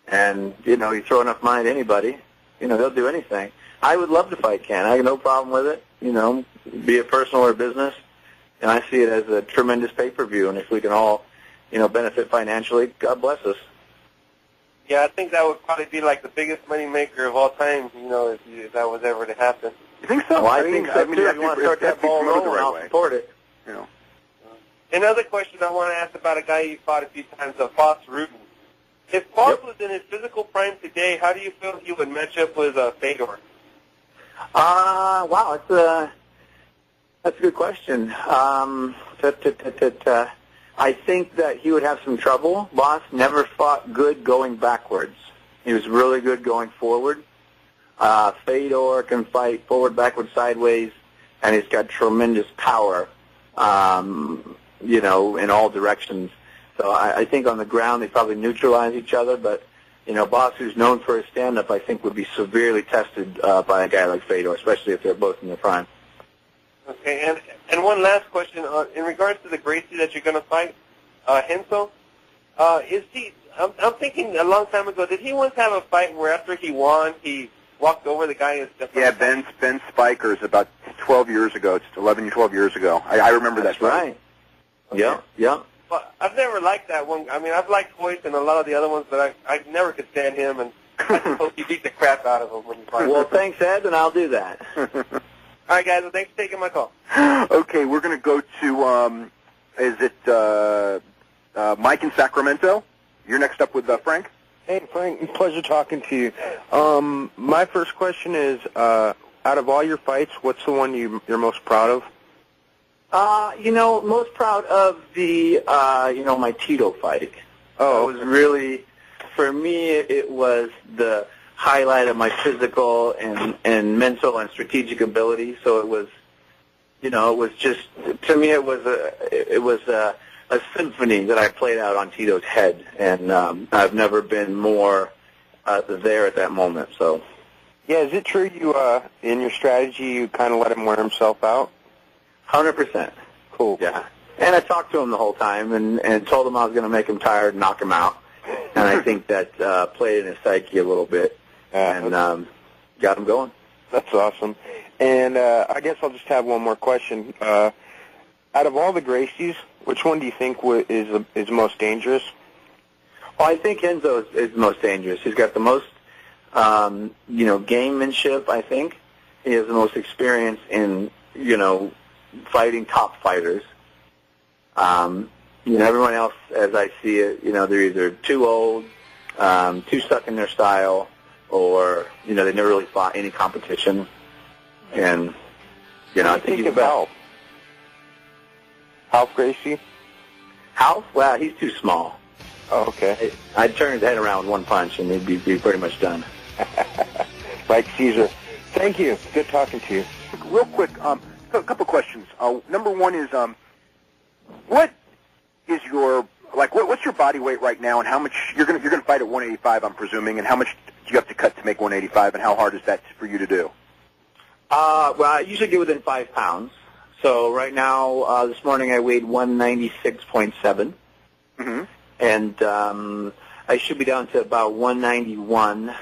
And, you throw enough money to anybody, they'll do anything. I would love to fight Ken. I have no problem with it, be it personal or business. And I see it as a tremendous pay-per-view, and if we can all, benefit financially, God bless us. Yeah, I think that would probably be like the biggest money maker of all time, if that was ever to happen. You think so? Well, I think so, too. If you want to start that ball rolling, I'll support it. Another question I want to ask about a guy you fought a few times, Foss Rutan. If Foss was in his physical prime today, how do you feel he would match up with Fedor? Wow, that's a good question. I think that he would have some trouble. Boss never fought good going backwards. He was really good going forward. Fedor can fight forward, backward, sideways, and he's got tremendous power, in all directions. So I think on the ground they probably neutralize each other, but, Boss, who's known for his stand-up, I think would be severely tested by a guy like Fedor, especially if they're both in their prime. Okay, and one last question. In regards to the Gracie that you're going to fight, Henso, I'm thinking a long time ago, did he once have a fight where after he won, he walked over the guy and stuff? Yeah, Ben Spikers about 12 years ago. It's 11, 12 years ago. I remember that. That's right. Okay. Yeah. But I've never liked that one. I mean, I've liked Hoyt and a lot of the other ones, but I never could stand him, and I suppose you beat the crap out of him when you fight. Well, thanks, Ed, and I'll do that. All right, guys. Well, thanks for taking my call. Okay, we're going to go to, is it Mike in Sacramento? You're next up with Frank? Hey, Frank, pleasure talking to you. My first question is, out of all your fights, what's the one you're most proud of? Most proud of the, my Tito fight. Oh, it was really, for me, it was the highlight of my physical and mental and strategic ability. So it was, it was just, to me, it was a symphony that I played out on Tito's head, and I've never been more there at that moment. So, yeah, is it true you, in your strategy, you kind of let him wear himself out? 100%. Cool. Yeah. And I talked to him the whole time and told him I was going to make him tired and knock him out. And I think that played in his psyche a little bit and got him going. That's awesome. And I guess I'll just have one more question. Out of all the Gracies, which one do you think is most dangerous? Well, I think Enzo is the most dangerous. He's got the most, gamemanship, I think. He has the most experience in, fighting top fighters. Everyone else, as I see it, they're either too old, too stuck in their style, or, they never really fought any competition. And, I think he's about Half Gracie? Half? Well, he's too small. Oh, okay. I'd turn his head around with one punch, and he'd be pretty much done. Like Caesar. Thank you. Good talking to you. Real quick, a couple questions. Number one is, what is your what's your body weight right now, and how much you're going to fight at 185? I'm presuming, and how much do you have to cut to make 185, and how hard is that for you to do? Well, I usually get within 5 pounds. So right now, this morning I weighed 196.7, and I should be down to about 191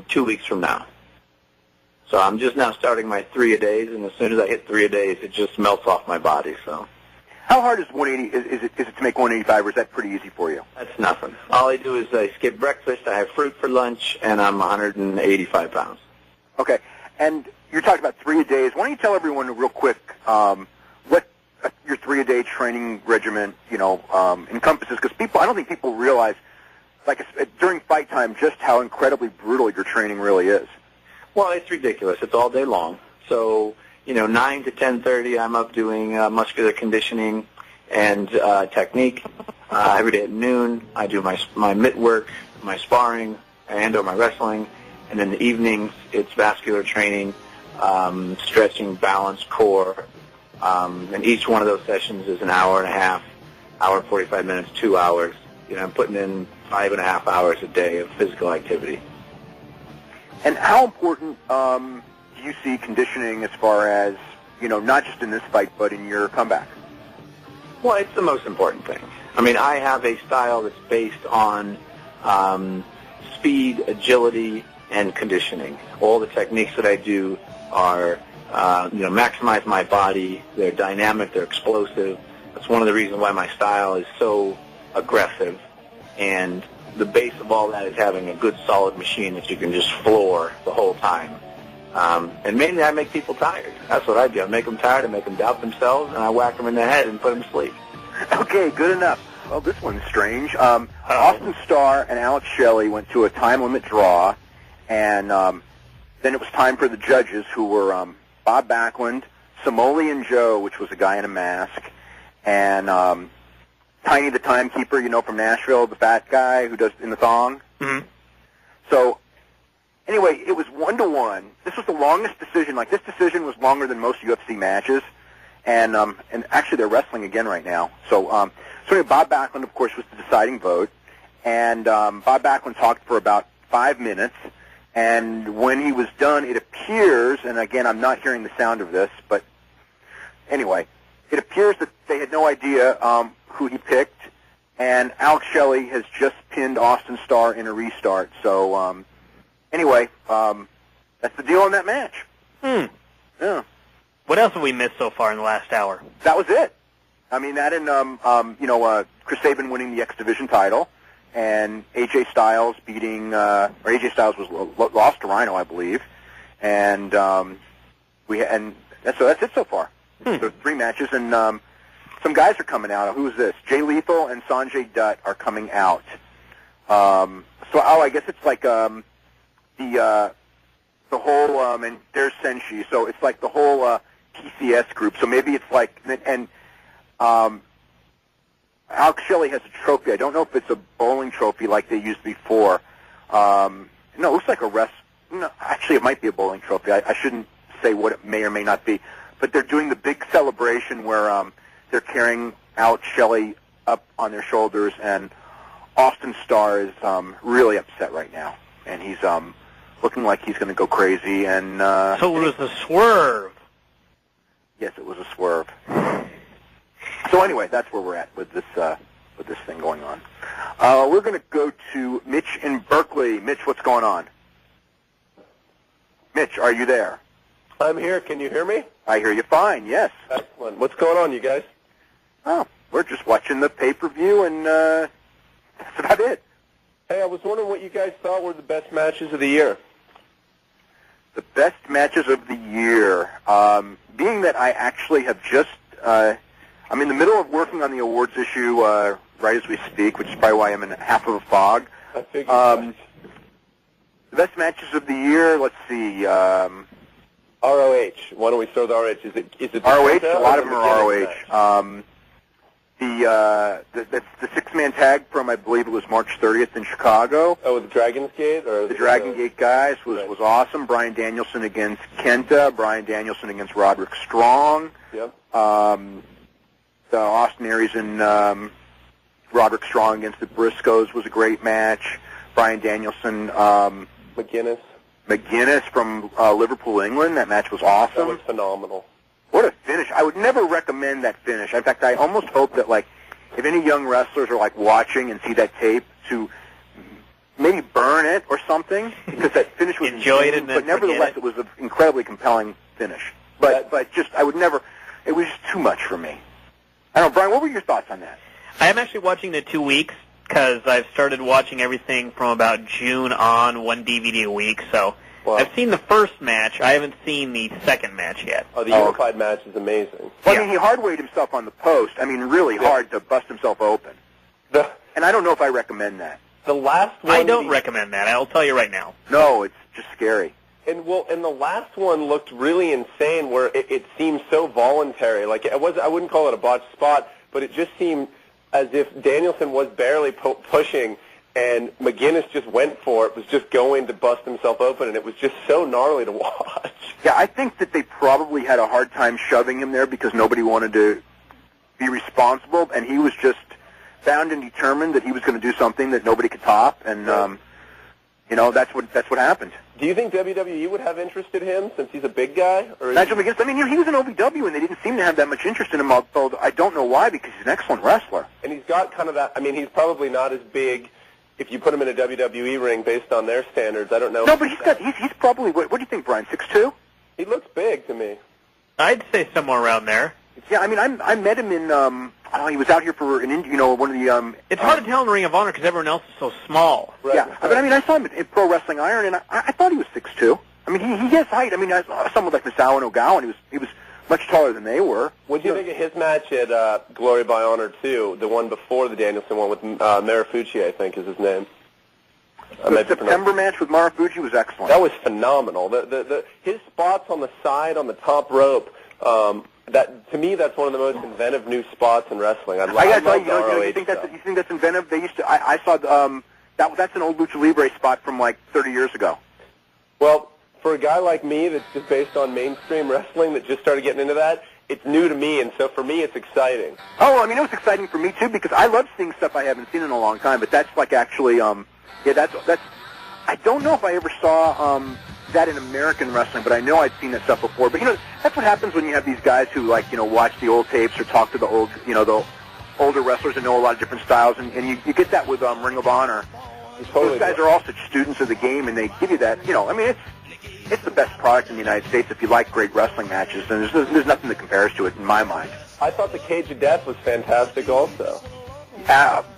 2 weeks from now. So I'm just now starting my 3-a-days, and as soon as I hit 3-a-days, it just melts off my body. So, how hard is 180? Is it to make 185, or is that pretty easy for you? That's nothing. All I do is I skip breakfast, I have fruit for lunch, and I'm 185 pounds. Okay, and you're talking about 3-a-days. Why don't you tell everyone real quick what your 3-a-day training regimen encompasses? Because I don't think people realize, during fight time, just how incredibly brutal your training really is. Well, it's ridiculous. It's all day long. So, 9 to 10:30, I'm up doing muscular conditioning and technique. Every day at noon, I do my mitt work, my sparring, and/or my wrestling. And in the evenings, it's vascular training, stretching, balance, core. And each one of those sessions is an hour and a half, hour and 45 minutes, 2 hours. I'm putting in 5.5 hours a day of physical activity. And how important do you see conditioning as far as, not just in this fight, but in your comeback? Well, it's the most important thing. I mean, I have a style that's based on speed, agility, and conditioning. All the techniques that I do are, maximize my body. They're dynamic. They're explosive. That's one of the reasons why my style is so aggressive. And the base of all that is having a good, solid machine that you can just floor the whole time. And mainly I make people tired. That's what I do. I make them tired. I make them doubt themselves, and I whack them in the head and put them to sleep. Okay, good enough. Well, this one's strange. Austin Starr and Alex Shelley went to a time-limit draw, and then it was time for the judges, who were Bob Backlund, Simoleon Joe, which was a guy in a mask, and Tiny the Timekeeper, from Nashville, the fat guy who does in the thong. Mm-hmm. So, anyway, it was 1-1. This was the longest decision. This decision was longer than most UFC matches, and actually they're wrestling again right now. So, anyway, Bob Backlund, of course, was the deciding vote, and Bob Backlund talked for about 5 minutes, and when he was done, it appears, and again, I'm not hearing the sound of this, but anyway, it appears that they had no idea who he picked, And Alex Shelley has just pinned Austin Starr in a restart. So, anyway, that's the deal on that match. Yeah. What else have we missed so far in the last hour? That was it. I mean, that and, Chris Sabin winning the X Division title, and AJ Styles beating, or AJ Styles was lost to Rhino, I believe. And, that's it so far. So 3 matches, and, some guys are coming out. Who's this? Jay Lethal and Sanjay Dutt are coming out. I guess it's like, the whole, and there's Senshi, so it's like the whole, TCS group. So maybe it's like, and Alex Shelley has a trophy. I don't know if it's a bowling trophy like they used before. No, it looks like a no, actually, it might be a bowling trophy. I shouldn't say what it may or may not be. But they're doing the big celebration where they're carrying Alex Shelley up on their shoulders, and Austin Starr is really upset right now, and he's looking like he's going to go crazy. And so it was a swerve. Yes, it was a swerve. So anyway, that's where we're at with this thing going on. We're going to go to Mitch in Berkeley. Mitch, what's going on? Mitch, are you there? I'm here. Can you hear me? I hear you fine, yes. Excellent. What's going on, you guys? Oh, we're just watching the pay-per-view, and that's about it. Hey, I was wondering what you guys thought were the best matches of the year. The best matches of the year. Being that I actually have just, I'm in the middle of working on the awards issue right as we speak, which is probably why I'm in half of a fog. I figured. The best matches of the year, let's see. ROH. Why don't we start with ROH? Is it ROH? A lot of them are ROH. The six-man tag from, I believe it was March 30th in Chicago. Oh, the Dragon's Gate? Or the Dragon Gate guys was awesome. Bryan Danielson against Kenta. Bryan Danielson against Roderick Strong. Yep. The Austin Aries and Roderick Strong against the Briscoes was a great match. Bryan Danielson. McGuinness from Liverpool, England. That match was awesome. That was phenomenal. What a finish. I would never recommend that finish. In fact, I almost hope that, like, if any young wrestlers are, like, watching and see that tape, to maybe burn it or something, because that finish was enjoyed insane, it, but nevertheless it was an incredibly compelling finish. But just, I would never, it was just too much for me. I don't know, Brian, what were your thoughts on that? I'm actually watching the 2 weeks, because I've started watching everything from about June on, 1 DVD a week, so wow. I've seen the first match. I haven't seen the second match yet. Oh, the unified match is amazing. Well, I mean, he hard-weighed himself on the post. I mean, really hard to bust himself open. And I don't know if I recommend that. The last one... I don't recommend that. I'll tell you right now. No, it's just scary. And the last one looked really insane, where it seemed so voluntary. Like, I wouldn't call it a botched spot, but it just seemed as if Danielson was barely pushing, and McGuinness just went for it, was just going to bust himself open, and it was just so gnarly to watch. Yeah, I think that they probably had a hard time shoving him there because nobody wanted to be responsible, and he was just bound and determined that he was going to do something that nobody could top, and that's what happened. Do you think WWE would have interest in him since he's a big guy? Or Nigel McGuinness, I mean, he was in OVW, and they didn't seem to have that much interest in him, although I don't know why, because he's an excellent wrestler. And he's got kind of that, I mean, he's probably not as big if you put him in a WWE ring based on their standards. I don't know. No, but he's probably, what do you think, Brian, 6'2"? He looks big to me. I'd say somewhere around there. Yeah, I mean, I met him in, he was out here for one of the... It's hard to tell in the Ring of Honor because everyone else is so small. Right, yeah, right. But I mean, I saw him in Pro Wrestling Iron, and I thought he was 6'2". I mean, he has height. I mean, I saw someone like Misawa and Ogawa, and he was much taller than they were. What do you think of his match at Glory by Honor 2, the one before the Danielson one with Marufuji, I think is his name? The September match with Marufuji was excellent. That was phenomenal. His spots on the side, on the top rope, that to me, that's one of the most inventive new spots in wrestling. I gotta tell you, you think that's inventive? They used to. I saw that's an old Lucha Libre spot from like 30 years ago. Well, for a guy like me that's just based on mainstream wrestling that just started getting into that, it's new to me, and so for me, it's exciting. Oh, I mean, it was exciting for me too because I love seeing stuff I haven't seen in a long time. But that's like actually, that's. I don't know if I ever saw that in American wrestling, but I know I'd seen that stuff before. But that's what happens when you have these guys who watch the old tapes or talk to the old, the older wrestlers that know a lot of different styles, and you get that with Ring of Honor. Those guys are all such students of the game, and they give you that. I mean, it's the best product in the United States if you like great wrestling matches, and there's nothing that compares to it in my mind. I thought the Cage of Death was fantastic also.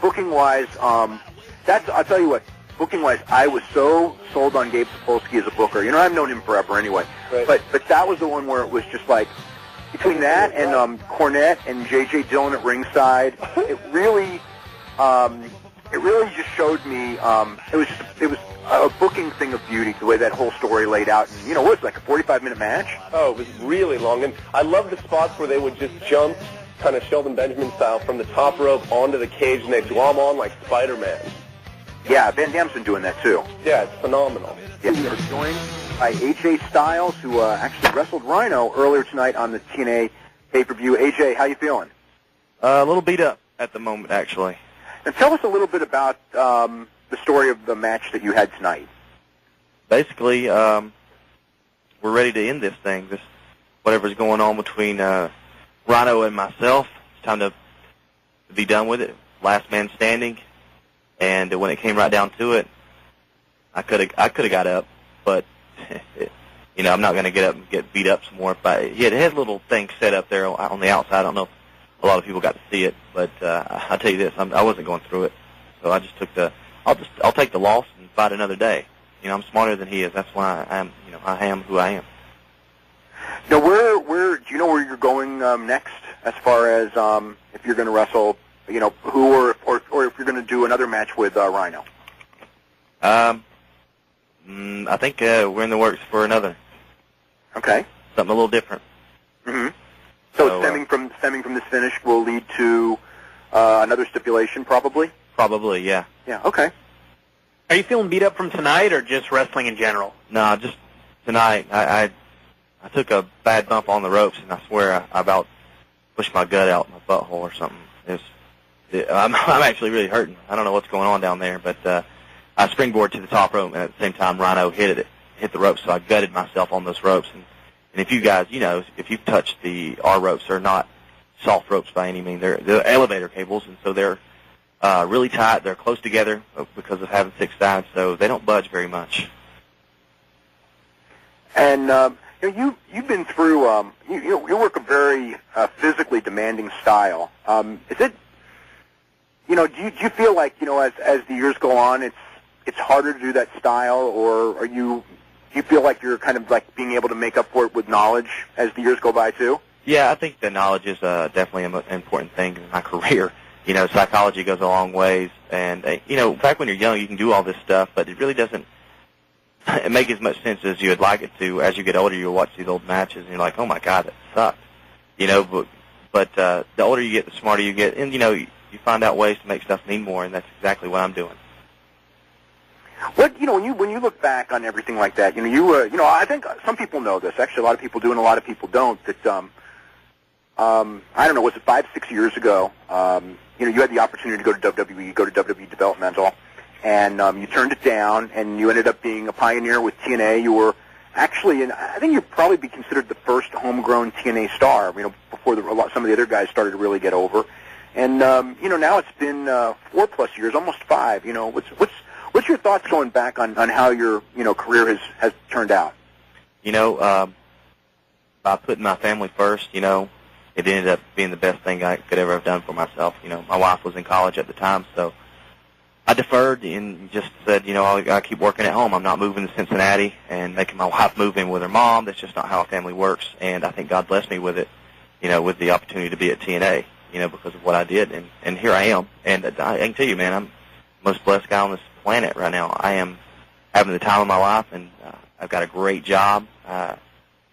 Booking-wise, I'll tell you what, booking-wise, I was so sold on Gabe Sapolsky as a booker. I've known him forever anyway. Right. But that was the one where it was just like, between that and Cornette and J.J. Dillon at ringside, it really just showed me, it was a booking thing of beauty, the way that whole story laid out. And, what was it, like a 45-minute match? Oh, it was really long. And I love the spots where they would just jump, kind of Sheldon Benjamin style, from the top rope onto the cage, and they'd glom on like Spider-Man. Yeah, Van Damme's been doing that, too. Yeah, it's phenomenal. Yeah, we are joined by AJ Styles, who actually wrestled Rhino earlier tonight on the TNA pay-per-view. AJ, how you feeling? A little beat up at the moment, actually. And tell us a little bit about the story of the match that you had tonight. Basically, we're ready to end this thing. Whatever's going on between Rhino and myself, it's time to be done with it. Last man standing. And when it came right down to it, I could have got up, but I'm not going to get up and get beat up some more. It has a little thing set up there on the outside. I don't know if a lot of people got to see it, but I'll tell you this: I wasn't going through it, so I just took I'll take the loss and fight another day. I'm smarter than he is. That's why I am. I am who I am. Now, where do you know where you're going next, as far as if you're going to wrestle? Who or if you're going to do another match with Rhino? I think we're in the works for another. Okay. Something a little different. Mm-hmm. So stemming from this finish will lead to another stipulation, probably? Probably, yeah. Yeah, okay. Are you feeling beat up from tonight or just wrestling in general? No, just tonight. I took a bad bump on the ropes, and I swear I about pushed my gut out my butthole or something. I'm actually really hurting. I don't know what's going on down there, but I springboarded to the top rope, and at the same time, Rhino hit the ropes, so I gutted myself on those ropes. And if you guys, if you've touched our ropes, they're not soft ropes by any means. They're elevator cables, and so they're really tight. They're close together because of having 6 sides, so they don't budge very much. And you've been through you work a very physically demanding style. Is it? Do you feel like as the years go on, it's harder to do that style, or do you feel like you're kind of like being able to make up for it with knowledge as the years go by too? Yeah, I think the knowledge is definitely an important thing in my career. Psychology goes a long ways, and back when you're young, you can do all this stuff, but it really doesn't make as much sense as you would like it to. As you get older, you'll watch these old matches, and you're like, oh my God, that sucked. But the older you get, the smarter you get, and you find out ways to make stuff mean more, and that's exactly what I'm doing. What when you look back on everything like that, I think some people know this. Actually, a lot of people do, and a lot of people don't. That I don't know, was it 5-6 years ago? You had the opportunity to go to WWE, go to WWE Developmental, and you turned it down, and you ended up being a pioneer with TNA. You were actually, and I think you'd probably be considered the first homegrown TNA star. Before some of the other guys started to really get over. And now it's been 4+ years, almost 5. What's your thoughts going back on how your career has turned out? By putting my family first, it ended up being the best thing I could ever have done for myself. My wife was in college at the time, so I deferred and just said, I keep working at home. I'm not moving to Cincinnati and making my wife move in with her mom. That's just not how a family works. And I think God blessed me with it, with the opportunity to be at TNA. Because of what I did, and here I am. And I can tell you, man, I'm the most blessed guy on this planet right now. I am having the time of my life, and I've got a great job. I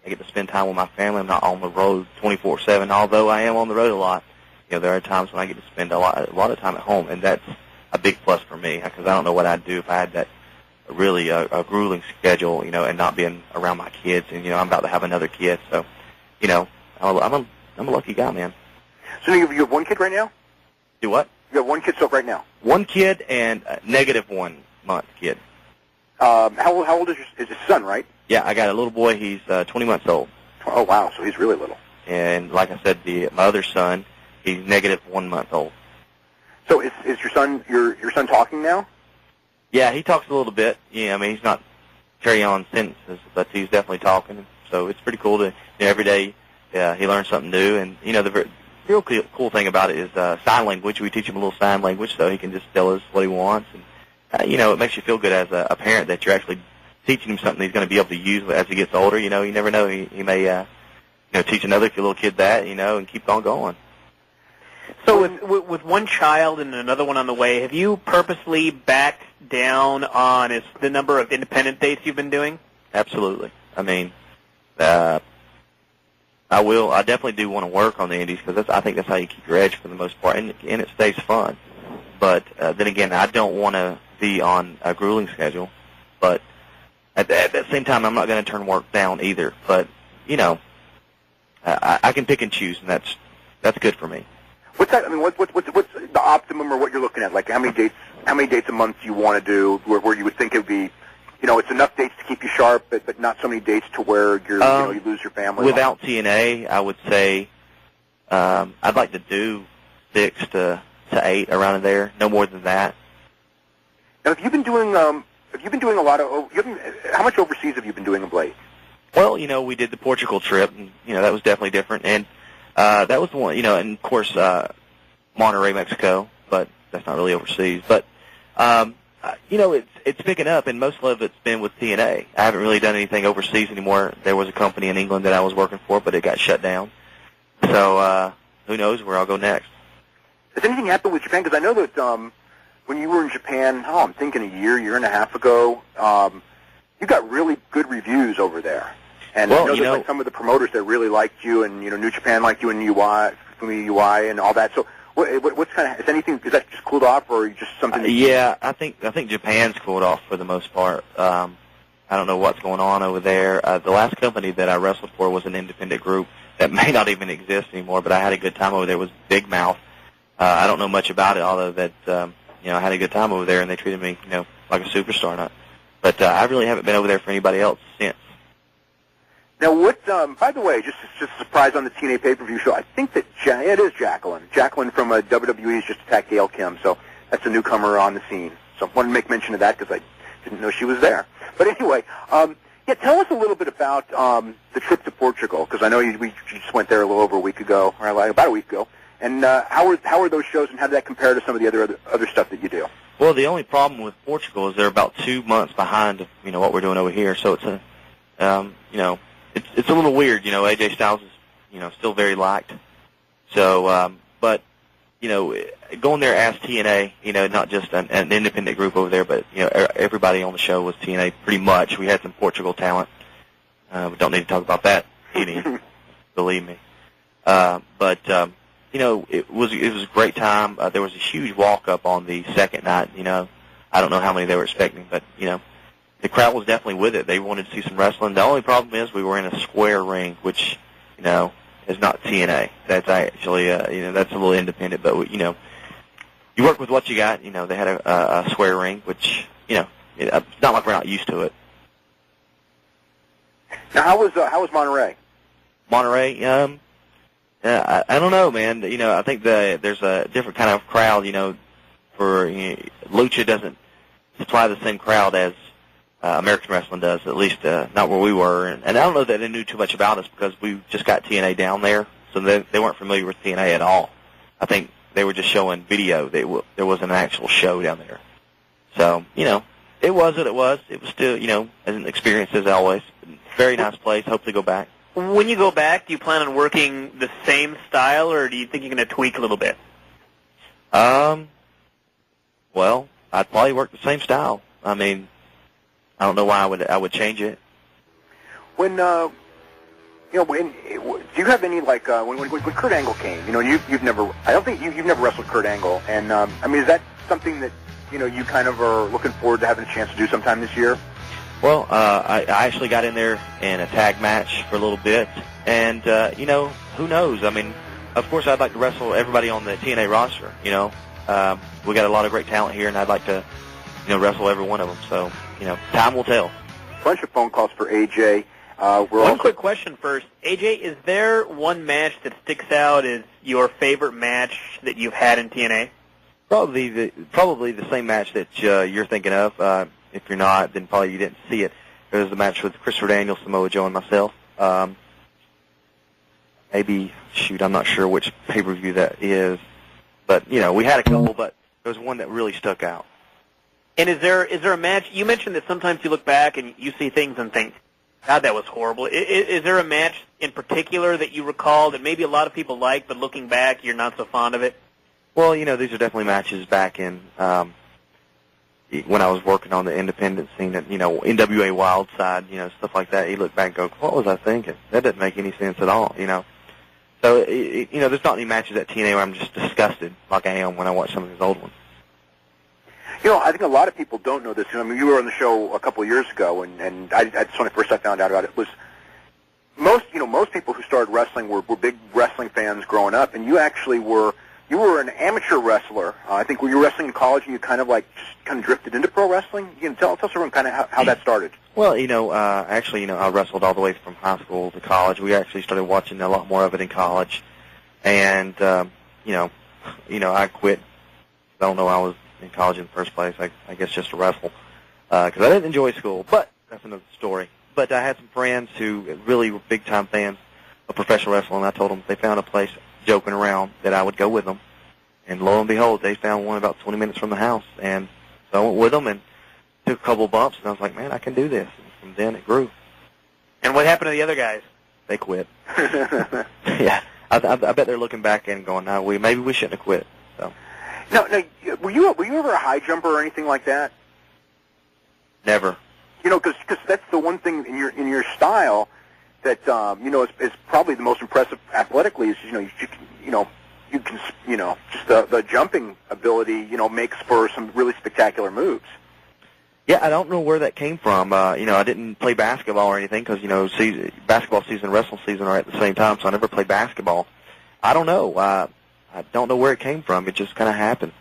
get to spend time with my family. I'm not on the road 24/7, although I am on the road a lot. There are times when I get to spend a lot of time at home, and that's a big plus for me, because I don't know what I'd do if I had that really a grueling schedule, and not being around my kids. And I'm about to have another kid, so I'm a lucky guy, man. So you have one kid right now? Do what? You have one kid right now? One kid and a -1 month kid. How old is his son, right? Yeah, I got a little boy. He's 20 months old. Oh, wow. So he's really little. And like I said, my other son, He's negative 1 month old. So is your son talking now? Yeah, he talks a little bit. Yeah, I mean, he's not carry on sentences, but he's definitely talking. So it's pretty cool to every day he learns something new. And the real cool thing about it is sign language. We teach him a little sign language so he can just tell us what he wants. And it makes you feel good as a parent that you're actually teaching him something he's going to be able to use as he gets older. You never know. He may teach another little kid that and keep on going. So with one child and another one on the way, have you purposely backed down on the number of independent dates you've been doing? Absolutely. I mean, I definitely do want to work on the indies because I think that's how you keep your edge for the most part, and it stays fun. But then again, I don't want to be on a grueling schedule. But at the same time, I'm not going to turn work down either. But I can pick and choose, and that's good for me. What's that? I mean, what's the optimum, or what you're looking at? Like, how many dates a month do you want to do? Where you would think it would be, it's enough dates to keep you sharp, but not so many dates to where you lose your family. Without TNA, I would say I'd like to do 6 to 8 around there, no more than that. Now, have you been doing a lot of? How much overseas have you been doing of late? Well, we did the Portugal trip, and that was definitely different, and that was the one, and of course Monterrey, Mexico, but that's not really overseas. But it's picking up, and most of it's been with TNA. I haven't really done anything overseas anymore. There was a company in England that I was working for, but it got shut down. So who knows where I'll go next? Has anything happened with Japan? Because I know that when you were in Japan, I'm thinking a year and a half ago, you got really good reviews over there. And I know there's some of the promoters that really liked you, and New Japan liked you, and UI, and all that. So, what's is that just cooled off, or just something? I think Japan's cooled off for the most part. I don't know what's going on over there. The last company that I wrestled for was an independent group that may not even exist anymore, but I had a good time over there. It was Big Mouth. I don't know much about it, although that I had a good time over there, and they treated me like a superstar. But I really haven't been over there for anybody else since. Now, by the way, just a surprise on the TNA pay-per-view show, I think that it is Jacqueline. Jacqueline from WWE has just attacked Gail Kim, so that's a newcomer on the scene. So I wanted to make mention of that because I didn't know she was there. But anyway, tell us a little bit about the trip to Portugal, because I know we just went there a little over a week ago, or about a week ago. And how are those shows, and how does that compare to some of the other stuff that you do? Well, the only problem with Portugal is they're about 2 months behind, what we're doing over here. So it's it's a little weird. AJ Styles is, still very liked. So, but, going there as TNA, not just an independent group over there, but, everybody on the show was TNA pretty much. We had some Portugal talent. We don't need to talk about that any, believe me. But it was a great time. There was a huge walk-up on the second night. I don't know how many they were expecting, but, the crowd was definitely with it. They wanted to see some wrestling. The only problem is we were in a square ring, which, is not TNA. That's actually, that's a little independent, but, you work with what you got. They had a square ring, which, it's not like we're not used to it. Now, how was Monterey? Monterey, I don't know, man. I think there's a different kind of crowd, for Lucha doesn't supply the same crowd as American wrestling does, at least not where we were. And I don't know that they knew too much about us because we just got TNA down there, so they weren't familiar with TNA at all. I think they were just showing video. There wasn't an actual show down there. So, it was what it was. It was still, as an experience as always. Very nice place. Hope to go back. When you go back, do you plan on working the same style, or do you think you're going to tweak a little bit? Well, I'd probably work the same style. I mean, I don't know why I would change it. When do you have any when Kurt Angle came? You've never. I don't think you've never wrestled Kurt Angle, and I mean, is that something that you kind of are looking forward to having a chance to do sometime this year? Well, I actually got in there in a tag match for a little bit, and who knows? I mean, of course, I'd like to wrestle everybody on the TNA roster. We got a lot of great talent here, and I'd like to wrestle every one of them. So, time will tell. A bunch of phone calls for AJ. One quick question first. AJ, is there one match that sticks out as your favorite match that you've had in TNA? Probably the same match that you're thinking of. If you're not, then probably you didn't see it. It was the match with Christopher Daniels, Samoa Joe, and myself. Maybe, I'm not sure which pay-per-view that is. But, we had a couple, but there was one that really stuck out. And is there a match? You mentioned that sometimes you look back and you see things and think, God, that was horrible. Is there a match in particular that you recall that maybe a lot of people like, but looking back, you're not so fond of it? Well, these are definitely matches back in when I was working on the independent scene at, NWA Wildside, stuff like that. You look back and go, what was I thinking? That doesn't make any sense at all, So, there's not any matches at TNA where I'm just disgusted like I am when I watch some of these old ones. I think a lot of people don't know this. I mean, you were on the show a couple of years ago, and that's when I found out about it. Was most people who started wrestling were big wrestling fans growing up, and you actually were an amateur wrestler. I think when you were wrestling in college, and you kind of drifted into pro wrestling. Tell us everyone kind of how that started. Well, actually, I wrestled all the way from high school to college. We actually started watching a lot more of it in college, and I quit. I don't know I was in college in the first place. I guess just to wrestle because I didn't enjoy school. But that's another story. But I had some friends who really were big time fans of professional wrestling. And I told them if they found a place joking around that I would go with them. And lo and behold, they found one about 20 minutes from the house. And so I went with them and took a couple bumps. And I was like, man, I can do this. And from then it grew. And what happened to the other guys? They quit. Yeah, I bet they're looking back and going, no, maybe we shouldn't have quit. So. No, were you ever a high jumper or anything like that? Never. Because that's the one thing in your style that is probably the most impressive athletically is you can just the jumping ability makes for some really spectacular moves. Yeah, I don't know where that came from. I didn't play basketball or anything because basketball season and wrestling season are at the same time, so I never played basketball. I don't know. I don't know where it came from. It just kind of happened.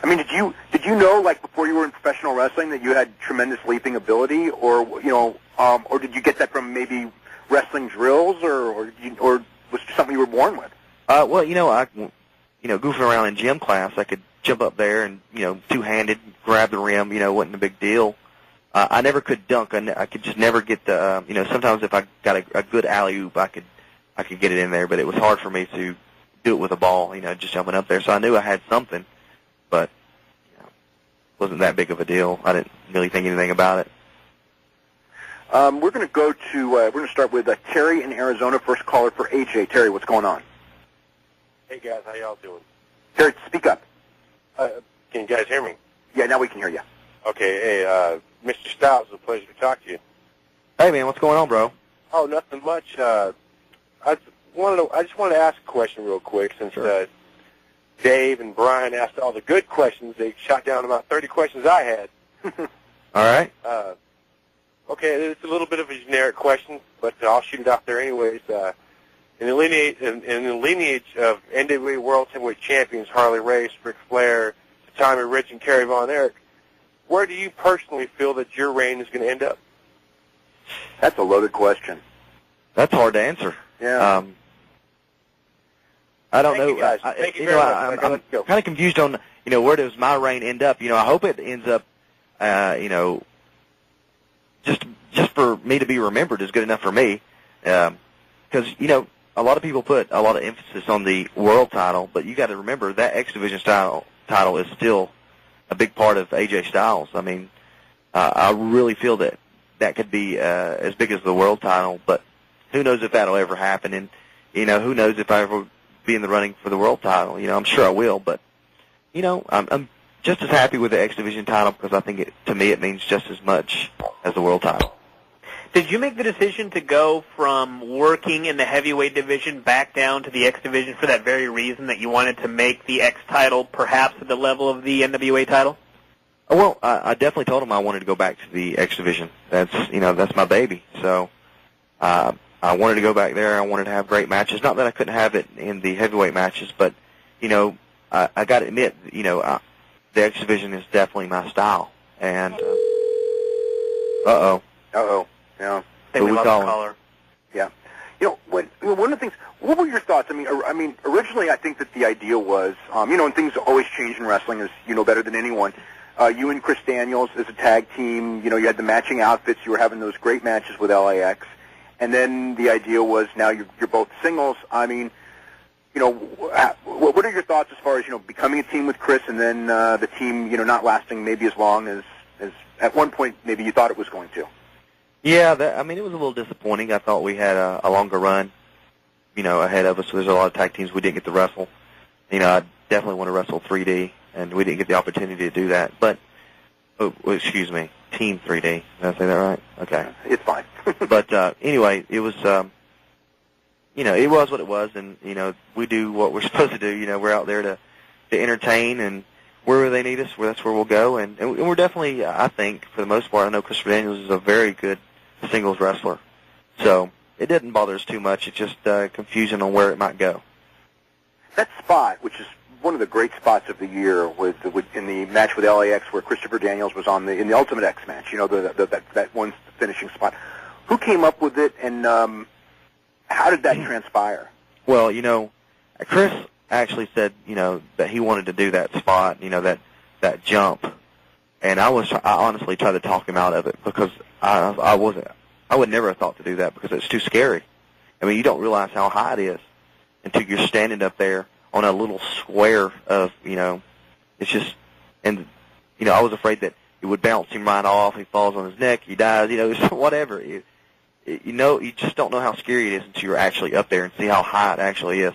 I mean, did you know before you were in professional wrestling that you had tremendous leaping ability, or did you get that from maybe wrestling drills, or was it something you were born with? Well, goofing around in gym class, I could jump up there and two-handed grab the rim. Wasn't a big deal. I never could dunk. I could just never get the. Sometimes if I got a good alley-oop, I could get it in there, but it was hard for me to do it with a ball, just jumping up there. So I knew I had something, but wasn't that big of a deal. I didn't really think anything about it. We're going to start with Terry in Arizona, first caller for AJ. Terry, what's going on? Hey guys, how y'all doing? Terry, speak up. Can you guys hear me? Yeah, now we can hear you. Okay, hey, Mr. Styles, it's a pleasure to talk to you. Hey man, what's going on, bro? Oh, nothing much. I just wanted to ask a question real quick since Dave and Brian asked all the good questions. They shot down about 30 questions I had. All right. Okay, it's a little bit of a generic question, but I'll shoot it out there anyways. In the lineage of NWA World Heavyweight Champions Harley Race, Ric Flair, Tommy Rich, and Kerry Von Erich, where do you personally feel that your reign is going to end up? That's a loaded question. That's hard to answer. Yeah. I don't know. You guys. Thank you very much. I'm kind of confused on, where does my reign end up? I hope it ends up, just for me to be remembered is good enough for me. Because, a lot of people put a lot of emphasis on the world title, but you got to remember that X Division title is still a big part of AJ Styles. I mean, I really feel that could be as big as the world title, but who knows if that'll ever happen, and, who knows if I ever be in the running for the world title. I'm sure I will, but, I'm just as happy with the X Division title because I think to me it means just as much as the world title. Did you make the decision to go from working in the heavyweight division back down to the X Division for that very reason, that you wanted to make the X title perhaps at the level of the NWA title? Well, I definitely told him I wanted to go back to the X Division. That's my baby. So I wanted to go back there. I wanted to have great matches. Not that I couldn't have it in the heavyweight matches, but, I got to admit, the X Division is definitely my style. And, Uh-oh. Yeah. think we lost the caller. Yeah. One of the things, what were your thoughts? I mean, originally I think that the idea was, and things always change in wrestling, as you know better than anyone. You and Chris Daniels as a tag team, you had the matching outfits. You were having those great matches with LAX. And then the idea was now you're both singles. I mean, what are your thoughts as far as, becoming a team with Chris and then the team, not lasting maybe as long as at one point maybe you thought it was going to? Yeah, it was a little disappointing. I thought we had a longer run, ahead of us. So there's a lot of tag teams we didn't get to wrestle. I definitely want to wrestle 3D, and we didn't get the opportunity to do that. But, excuse me, Team 3D. Did I say that right? Okay. It's fine. But anyway, it was, it was what it was, and, we do what we're supposed to do. We're out there to entertain, and wherever they need us, that's where we'll go. And we're definitely, I think, for the most part, I know Christopher Daniels is a very good singles wrestler. So it didn't bother us too much. It's just confusion on where it might go. That spot, which is one of the great spots of the year, in the match with LAX where Christopher Daniels was in the Ultimate X match, that one finishing spot. Who came up with it, and how did that transpire? Well, Chris actually said, that he wanted to do that spot, that jump, and I honestly tried to talk him out of it because I would never have thought to do that because it's too scary. I mean, you don't realize how high it is until you're standing up there on a little square of, it's just, and, I was afraid that it would bounce him right off, he falls on his neck, he dies, whatever. You just don't know how scary it is until you're actually up there and see how high it actually is.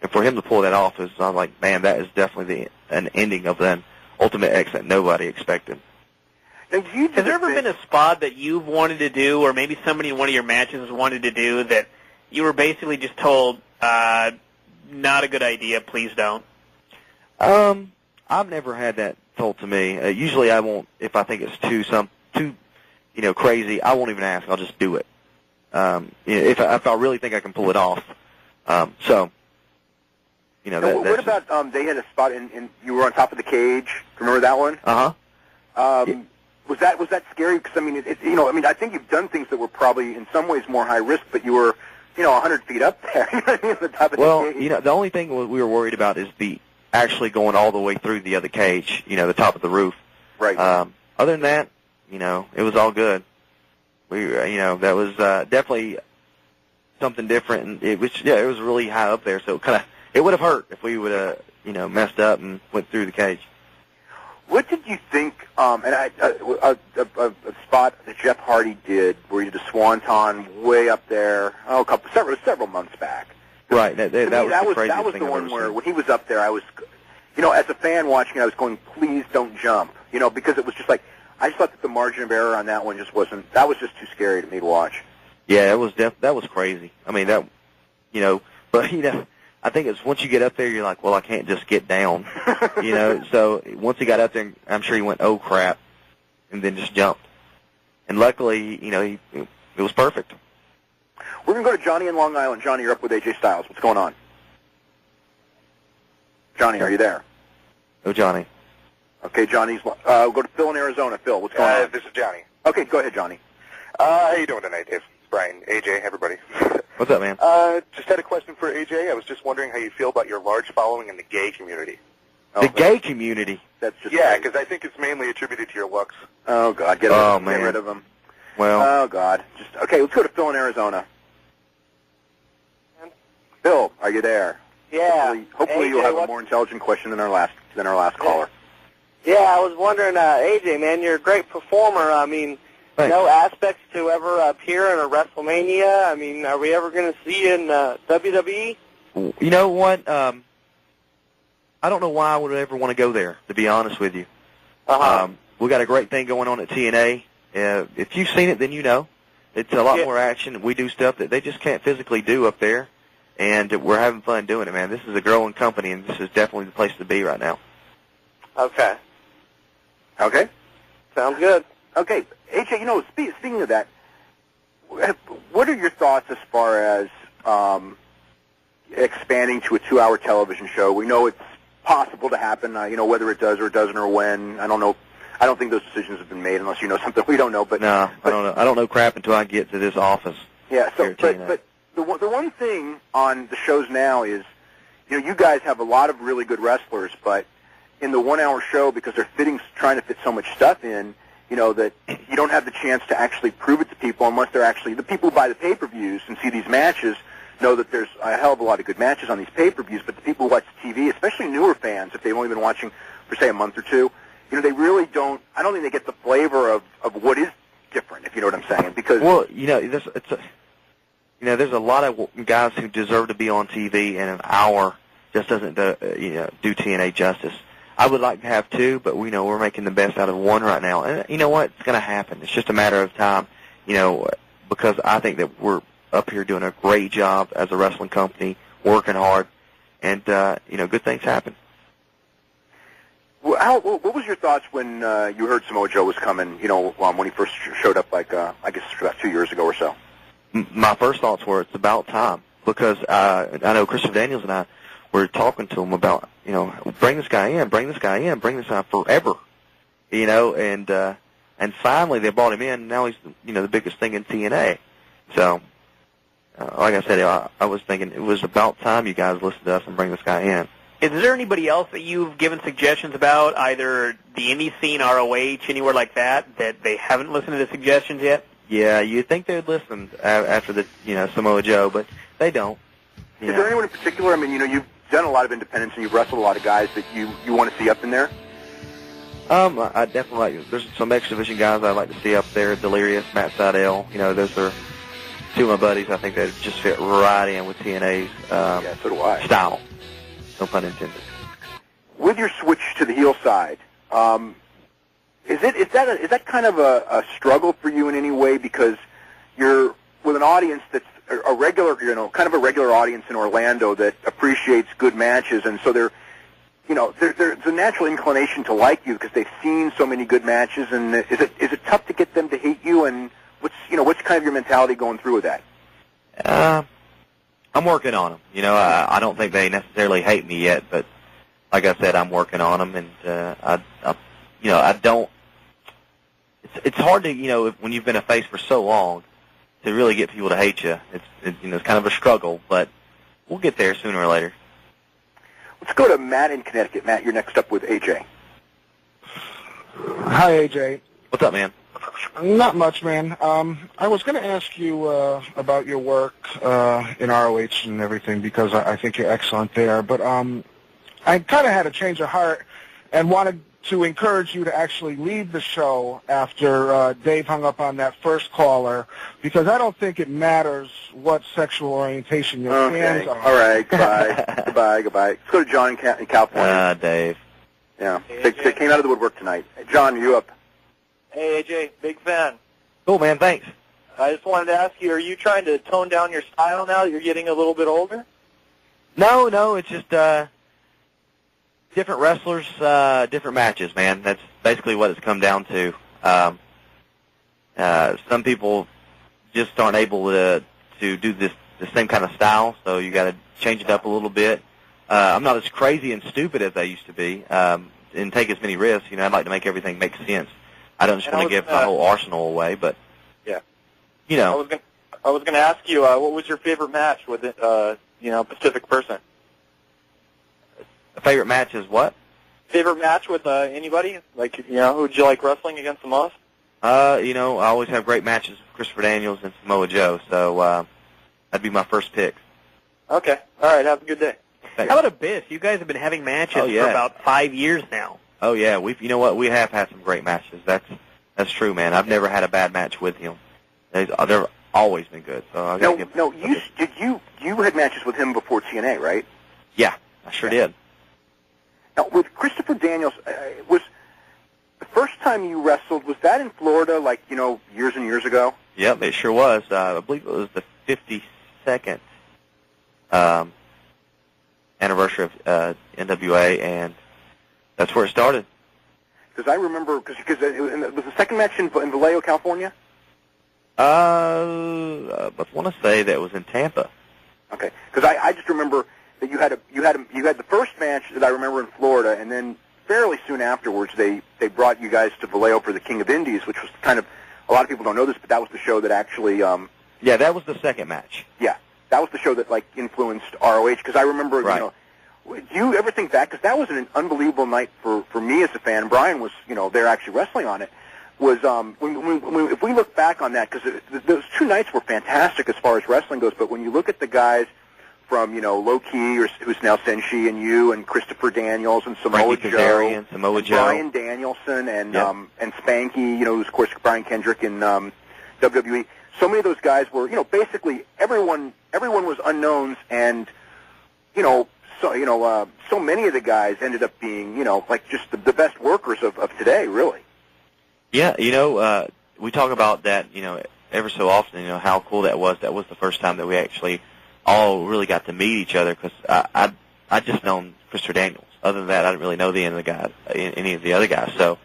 And for him to pull that off, I was like, man, that is definitely an ending of an Ultimate X that nobody expected. Has there ever been a spot that you've wanted to do, or maybe somebody in one of your matches has wanted to do, that you were basically just told, not a good idea, please don't? I've never had that told to me. Usually I won't, if I think it's too crazy, I won't even ask. I'll just do it. If I really think I can pull it off. What about they had a spot in you were on top of the cage? Remember that one? Uh-huh. Was that scary? Because I think you've done things that were probably in some ways more high risk, but you were 100 feet up there. On the top of the cage. The only thing we were worried about is actually going all the way through the other cage. The top of the roof. Right. Other than that, it was all good. That was definitely something different, and it was really high up there, so it would have hurt if we would have messed up and went through the cage. What did you think? A spot that Jeff Hardy did where you did a swanton way up there, several months back. Right. That was the one where when he was up there, I was, as a fan watching it, I was going, please don't jump, because it was just like. I just thought that the margin of error on that one just wasn't. That was just too scary to me to watch. Yeah, that was crazy. I mean, but I think it's once you get up there, you're like, well, I can't just get down, So once he got up there, I'm sure he went, oh crap, and then just jumped. And luckily, it was perfect. We're gonna go to Johnny in Long Island. Johnny, you're up with AJ Styles. What's going on? Johnny, are you there? Oh, Johnny. Okay, Johnny's. Go to Phil in Arizona. Phil, what's going on? This is Johnny. Okay, go ahead, Johnny. How you doing tonight, Dave? It's Brian, AJ, everybody. What's up, man? Just had a question for AJ. I was just wondering how you feel about your large following in the gay community. The gay community? That's just because I think it's mainly attributed to your looks. Oh God, get rid of them. Well. Oh God, okay. Let's go to Phil in Arizona. Phil, are you there? Yeah. Hopefully AJ, you'll have a more intelligent question than our last caller. Yeah, I was wondering, AJ, man, you're a great performer. I mean, thanks. No aspects to ever appear in a WrestleMania. I mean, are we ever going to see you in WWE? You know what? I don't know why I would ever want to go there, to be honest with you. We got a great thing going on at TNA. If you've seen it, then you know. It's a lot more action. We do stuff that they just can't physically do up there, and we're having fun doing it, man. This is a growing company, and this is definitely the place to be right now. Okay. Okay. Sounds good. Okay. AJ, speaking of that, what are your thoughts as far as expanding to a 2-hour television show? We know it's possible to happen, whether it does or doesn't or when. I don't know. I don't think those decisions have been made unless you know something we don't know. But no, I don't know. I don't know crap until I get to this office. Yeah. So, but the one thing on the shows now is, you guys have a lot of really good wrestlers, but in the 1 hour show, because they're trying to fit so much stuff in, that you don't have the chance to actually prove it to people unless they're actually, the people who buy the pay-per-views and see these matches know that there's a hell of a lot of good matches on these pay-per-views, but the people who watch TV, especially newer fans, if they've only been watching for, say, a month or two, they really don't, I don't think they get the flavor of what is different, if you know what I'm saying, because... Well, there's a lot of guys who deserve to be on TV, and an hour just doesn't do TNA justice. I would like to have two, but we're making the best out of one right now. And you know what? It's going to happen. It's just a matter of time, because I think that we're up here doing a great job as a wrestling company, working hard, and, good things happen. Well, what was your thoughts when you heard Samoa Joe was coming, when he first showed up, I guess about 2 years ago or so? My first thoughts were it's about time, because I know Christopher Daniels and I were talking to him about, bring this guy in, bring this guy forever, and finally they brought him in. Now he's, the biggest thing in TNA. So, like I said, I was thinking it was about time you guys listened to us and bring this guy in. Is there anybody else that you've given suggestions about, either the indie scene, ROH, anywhere like that they haven't listened to the suggestions yet? Yeah, you'd think they'd listen after the, Samoa Joe, but they don't. Is there anyone in particular? I mean, you've done a lot of independents and you've wrestled a lot of guys that you want to see up in there? I definitely there's some exhibition guys I'd like to see up there. Delirious, Matt Seidel. Those are two of my buddies. I think they just fit right in with TNA's so do I. Style. No pun intended. With your switch to the heel side, is that kind of a struggle for you in any way, because you're with an audience that's a regular, kind of a regular audience in Orlando that appreciates good matches, and so there's a natural inclination to like you because they've seen so many good matches, and is it tough to get them to hate you, and what's kind of your mentality going through with that? I'm working on them. I don't think they necessarily hate me yet, but like I said, I'm working on them, and I don't. It's hard to when you've been a face for so long to really get people to hate you. It's kind of a struggle, but we'll get there sooner or later. Let's go to Matt in Connecticut. Matt, you're next up with AJ. Hi, AJ. What's up, man? Not much, man. I was going to ask you about your work in ROH and everything, because I think you're excellent there. But I kind of had a change of heart and wanted to encourage you to actually leave the show after Dave hung up on that first caller, because I don't think it matters what sexual orientation your fans are. All right, goodbye. Let's go to John in California. Dave. Yeah, they came out of the woodwork tonight. John, are you up? Hey, AJ, big fan. Cool, man, thanks. I just wanted to ask you, are you trying to tone down your style now that you're getting a little bit older? No, it's just different wrestlers, different matches, man. That's basically what it's come down to. Some people just aren't able to do the same kind of style, so you got to change it up a little bit. I'm not as crazy and stupid as I used to be, and take as many risks. I'd like to make everything make sense. I don't just want to give my whole arsenal away, but yeah, I was going to ask you, what was your favorite match with Pacific Person? Favorite match is what? Favorite match with anybody? Like, who'd you like wrestling against the most? I always have great matches with Christopher Daniels and Samoa Joe, so that'd be my first pick. Okay. All right. Have a good day. Thanks. How about Abyss? You guys have been having matches for about 5 years now. Oh yeah, we have had some great matches. That's true, man. I've never had a bad match with him. They've always been good. So you had matches with him before TNA, right? Yeah, I sure did. Now, with Christopher Daniels, was the first time you wrestled, was that in Florida, years and years ago? Yep, it sure was. I believe it was the 52nd anniversary of NWA, and that's where it started. Because I remember, because it was the second match in Vallejo, California? I want to say that it was in Tampa. Okay, because I just remember that you had the first match that I remember in Florida, and then fairly soon afterwards, they brought you guys to Vallejo for the King of Indies, which was kind of, a lot of people don't know this, but that was the show that actually... yeah, that was the second match. Yeah, that was the show that, like, influenced ROH, because I remember, right. You know, do you ever think back, because that was an unbelievable night for me as a fan, Bryan was, you know, there actually wrestling on it, was, if we look back on that, because those 2 nights were fantastic as far as wrestling goes, but when you look at the guys from, you know, Low Key, or who's now Senshi, and you, and Christopher Daniels, and Samoa Joe, Samoa Joe, Bryan Danielson, and Spanky, you know, who's, of course, Brian Kendrick in WWE. So many of those guys were, you know, basically everyone was unknowns, and, you know, so many of the guys ended up being, you know, like just the best workers of today, really. Yeah, you know, we talk about that, you know, ever so often, you know, how cool that was. That was the first time that we actually all really got to meet each other, because I just known Christopher Daniels. Other than that, I didn't really know any of the other guys. So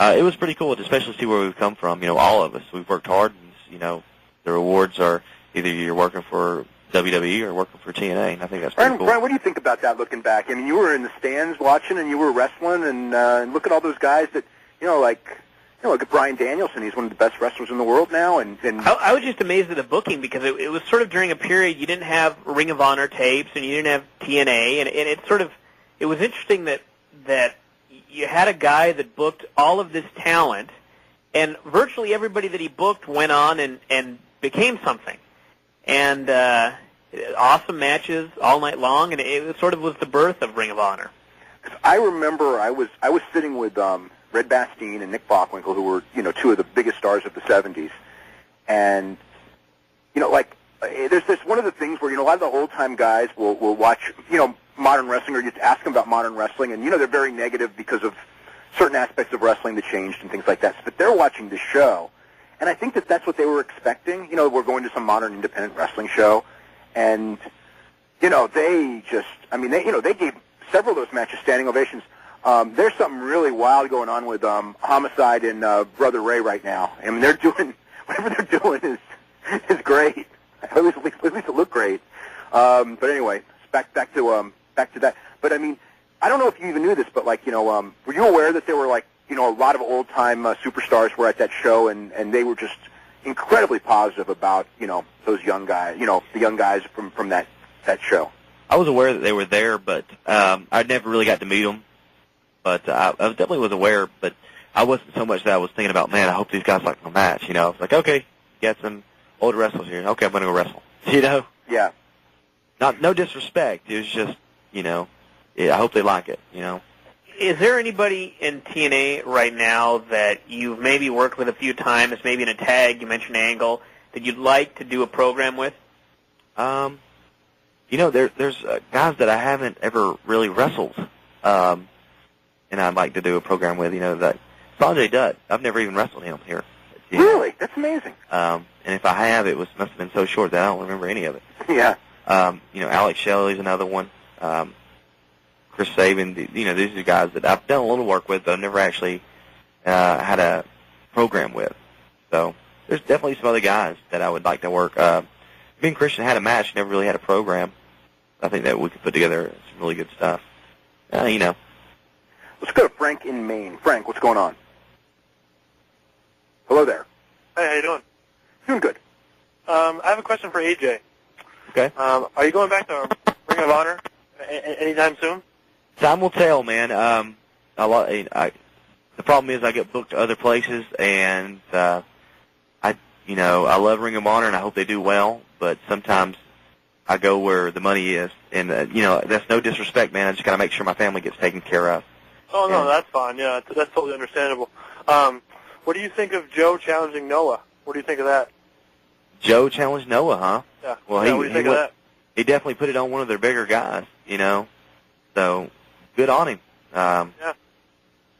it was pretty cool to especially see where we've come from. You know, all of us. We've worked hard, and, you know, the rewards are either you're working for WWE or working for TNA, and I think that's pretty cool. Bryan, what do you think about that looking back? I mean, you were in the stands watching, and you were wrestling, and look at all those guys that, you know, like at Bryan Danielson. He's one of the best wrestlers in the world now. And I was just amazed at the booking, because it was sort of during a period you didn't have Ring of Honor tapes, and you didn't have TNA, and it was interesting that you had a guy that booked all of this talent, and virtually everybody that he booked went on and became something. And awesome matches all night long, and it sort of was the birth of Ring of Honor. I remember I was sitting with Red Bastien and Nick Bockwinkel, who were, you know, 2 of the biggest stars of the 70s, and, you know, like, there's this one of the things where, you know, a lot of the old-time guys will watch, you know, modern wrestling, or you ask them about modern wrestling, and, you know, they're very negative because of certain aspects of wrestling that changed and things like that, but they're watching the show. And I think that that's what they were expecting. You know, we're going to some modern independent wrestling show, and, you know, they gave several of those matches standing ovations. There's something really wild going on with Homicide and Brother Ray right now. I mean, they're doing whatever they're doing is great. At least it looked great. But anyway, back to that. But I mean, I don't know if you even knew this, but like, you know, were you aware that there were, like, you know, a lot of old-time superstars were at that show, and they were just incredibly positive about, you know, those young guys, you know, the young guys from that show. I was aware that they were there, but I never really got to meet them. But I definitely was aware, but I wasn't so much that I was thinking about, man, I hope these guys like my match. You know, it's like, okay, got some older wrestlers here. Okay, I'm going to go wrestle. You know? Yeah. No disrespect. It was just, you know, I hope they like it, you know. Is there anybody in TNA right now that you've maybe worked with a few times, maybe in a tag, you mentioned Angle, that you'd like to do a program with? You know, there's guys that I haven't ever really wrestled, and I'd like to do a program with, you know, that Sanjay Dutt. I've never even wrestled him here. Really? That's amazing. And if I have, must have been so short that I don't remember any of it. Yeah. You know, Alex Shelley's another one. Chris Sabin, you know, these are guys that I've done a little work with, but I've never actually had a program with. So there's definitely some other guys that I would like to work. Me and Christian had a match, never really had a program. I think that we could put together some really good stuff. You know. Let's go to Frank in Maine. Frank, what's going on? Hello there. Hey, how you doing? Doing good. I have a question for AJ. Okay. Are you going back to Ring of Honor anytime soon? Time will tell, man. The problem is I get booked to other places, and I love Ring of Honor, and I hope they do well. But sometimes I go where the money is, and you know, that's no disrespect, man. I just got to make sure my family gets taken care of. Oh no, that's fine. Yeah, that's totally understandable. What do you think of Joe challenging Noah? What do you think of that? Joe challenged Noah, huh? Yeah. Well, what do you think of that? He definitely put it on one of their bigger guys, you know. So good on him. Yeah.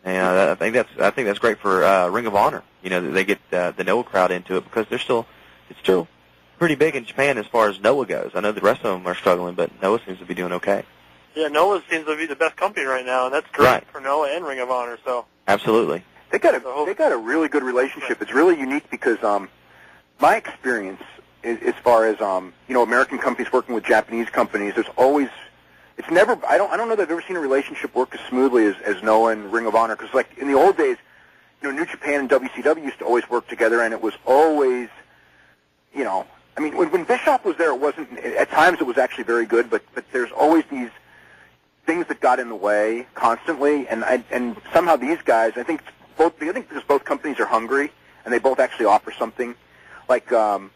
And I think that's great for Ring of Honor. You know, that they get the Noah crowd into it, because it's still pretty big in Japan as far as Noah goes. I know the rest of them are struggling, but Noah seems to be doing okay. Yeah, Noah seems to be the best company right now, and that's great for Noah and Ring of Honor. So absolutely, they got a really good relationship. It's really unique because my experience is, as far as you know, American companies working with Japanese companies, there's always it's never. I don't know that I've ever seen a relationship work as smoothly as Noah and Ring of Honor. Because like in the old days, New Japan and WCW used to always work together, and it was always, I mean, when Bischoff was there, it wasn't. At times, it was actually very good, but there's always these things that got in the way constantly, and somehow these guys, I think because both companies are hungry and they both actually offer something. Like for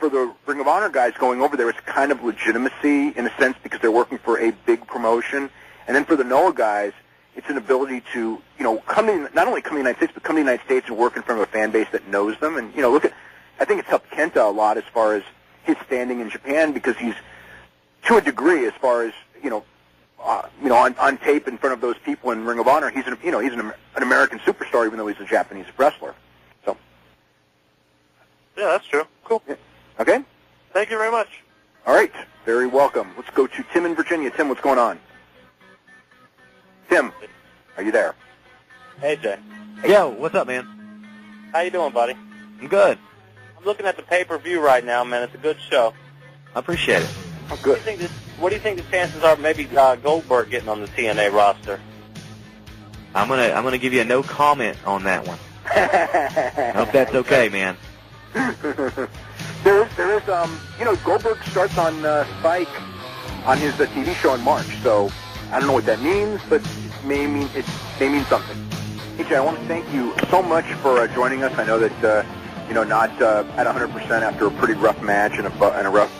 the Ring of Honor guys going over there, it's kind of legitimacy in a sense because they're working for a big promotion, and then for the Noah guys, it's an ability to not only come to the United States but come to the United States and work in front of a fan base that knows them, and I think it's helped Kenta a lot as far as his standing in Japan because he's to a degree, as far as on tape in front of those people in Ring of Honor, he's an American superstar, even though he's a Japanese wrestler. So, yeah, that's true. Cool. Yeah. Okay. Thank you very much. All right. Very welcome. Let's go to Tim in Virginia. Tim, what's going on? Tim, are you there? Hey, Jay. Yo, what's up, man? How you doing, buddy? I'm good. I'm looking at the pay-per-view right now, man. It's a good show. I appreciate it. Oh, good. What do you think the chances are maybe Goldberg getting on the TNA roster? I'm gonna give you a no comment on that one. I hope that's okay, man. There is Goldberg starts on Spike on his TV show in March, so I don't know what that means, but it may mean something. AJ, I want to thank you so much for joining us. I know that not at 100% after a pretty rough match and a rough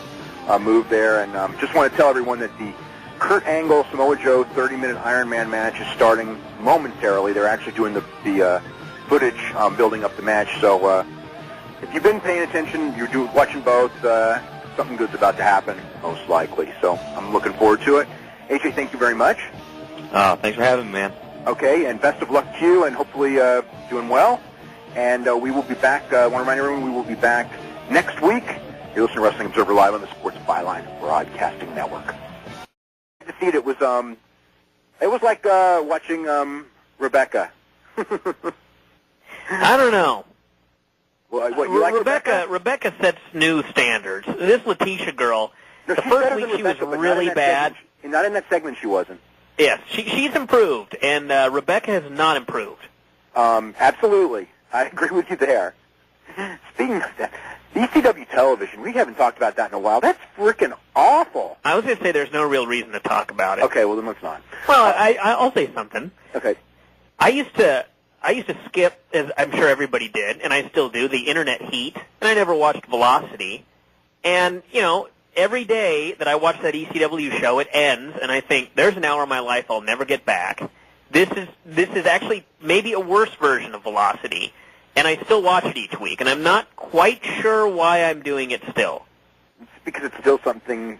move there, and just want to tell everyone that the Kurt Angle Samoa Joe 30-minute Iron Man match is starting momentarily. They're actually doing the footage building up the match. So if you've been paying attention, you're watching both. Something good's about to happen, most likely. So I'm looking forward to it. AJ, thank you very much. Thanks for having me, man. Okay, and best of luck to you, and hopefully doing well. And we will be back. I want to remind everyone we will be back next week. You're listening to Wrestling Observer Live on the Sports Byline Broadcasting Network. To see it, it was like watching Rebecca. I don't know. Well, what, you like Rebecca sets new standards. This Letitia girl, no, the first week she was really bad. Not in that segment she wasn't. Yes, she's improved, and Rebecca has not improved. Absolutely. I agree with you there. Speaking of that, ECW television, we haven't talked about that in a while. That's freaking awful. I was going to say there's no real reason to talk about it. Okay, well then let's not. Well, I'll say something. Okay. I used to skip, as I'm sure everybody did, and I still do, the internet heat, and I never watched Velocity. And, every day that I watch that ECW show, it ends, and I think, there's an hour of my life I'll never get back. This is actually maybe a worse version of Velocity, and I still watch it each week, and I'm not quite sure why I'm doing it still. It's because it's still something...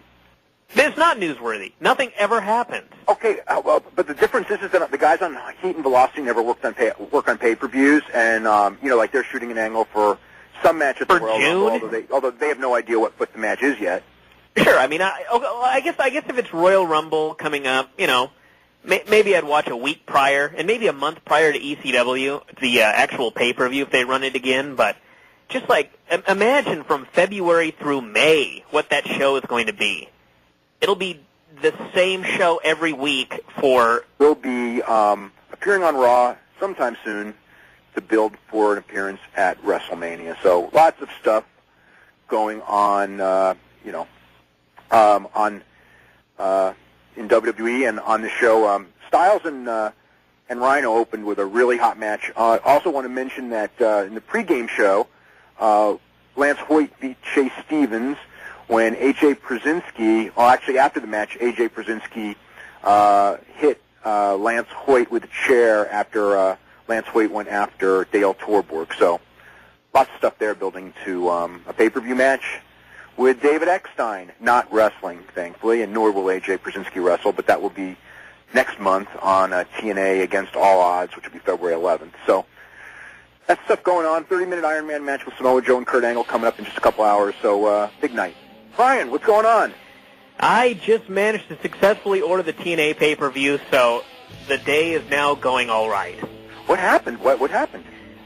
It's not newsworthy. Nothing ever happens. Okay, well, but the difference is that the guys on Heat and Velocity never work on pay-per-views, and, like they're shooting an angle for some match at the World Rumble, although they have no idea what the match is yet. Sure, I mean, I guess if it's Royal Rumble coming up, maybe I'd watch a week prior, and maybe a month prior to ECW, the actual pay-per-view if they run it again, but just imagine from February through May what that show is going to be. It'll be the same show every week for... They'll be appearing on Raw sometime soon to build for an appearance at WrestleMania. So lots of stuff going on, in WWE and on the show. Styles and Rhino opened with a really hot match. Also want to mention that in the pregame show, Lance Hoyt beat Chase Stevens when A.J. Przinsky, actually after the match, A.J. Przinsky hit Lance Hoyt with a chair after Lance Hoyt went after Dale Torborg. So lots of stuff there building to a pay-per-view match with David Eckstein, not wrestling, thankfully, and nor will A.J. Przinsky wrestle, but that will be next month on TNA Against All Odds, which will be February 11th. So that's stuff going on. 30-minute Iron Man match with Samoa Joe and Kurt Angle coming up in just a couple hours, so big night. Bryan, what's going on? I just managed to successfully order the TNA pay-per-view, so the day is now going all right. What happened? What happened?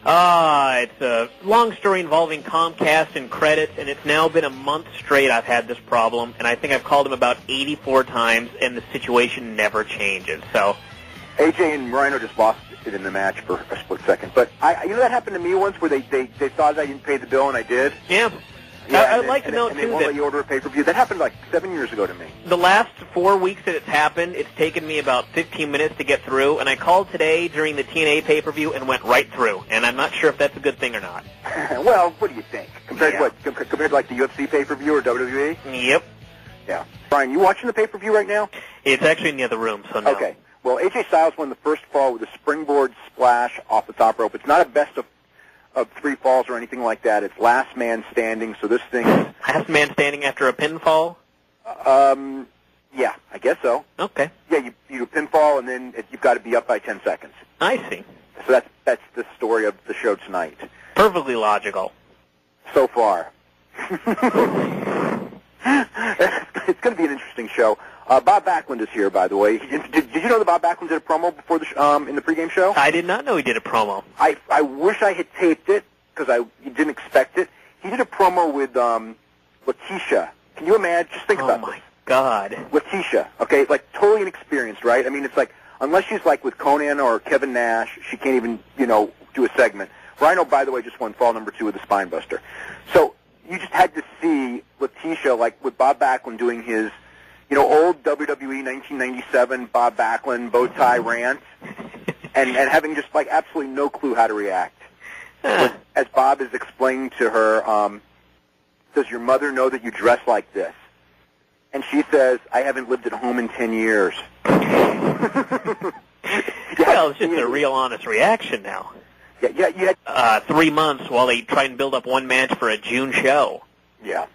It's a long story involving Comcast and credits, and it's now been a month straight I've had this problem, and I think I've called him about 84 times, and the situation never changes. So, AJ and Rhino just lost it in the match for a split second. But you know that happened to me once where they thought I didn't pay the bill and I did? Yeah. I'd like to note, too, too, they won't let you order a pay-per-view. That happened like 7 years ago to me. The last 4 weeks that it's happened, it's taken me about 15 minutes to get through, and I called today during the TNA pay-per-view and went right through, and I'm not sure if that's a good thing or not. Well, what do you think? Compared to what? Compared to like the UFC pay-per-view or WWE? Yep. Yeah. Brian, you watching the pay-per-view right now? It's actually in the other room, so no. Okay. Well, AJ Styles won the first fall with a springboard splash off the top rope. It's not a best of 3 falls or anything like that. It's last man standing, so this thing is... Last man standing after a pinfall? Yeah, I guess so. Okay. Yeah, you do a pinfall, and then you've got to be up by 10 seconds. I see. So that's the story of the show tonight. Perfectly logical. So far. It's going to be an interesting show. Bob Backlund is here, by the way. Did you know that Bob Backlund did a promo before in the pregame show? I did not know he did a promo. I wish I had taped it because I didn't expect it. He did a promo with Letitia. Can you imagine? Just think about this. Oh, my God. Letitia, okay? Like, totally inexperienced, right? I mean, it's like, unless she's like with Conan or Kevin Nash, she can't even, do a segment. Rhino, by the way, just won fall number 2 with the Spine Buster. So you just had to see Letitia, like with Bob Backlund doing his, old WWE 1997 Bob Backlund bow tie rant, and having just like absolutely no clue how to react. As Bob is explaining to her, does your mother know that you dress like this? And she says, I haven't lived at home in 10 years. Well, it's just a real honest reaction now. Yeah, you had 3 months while they try and build up one match for a June show. Yeah.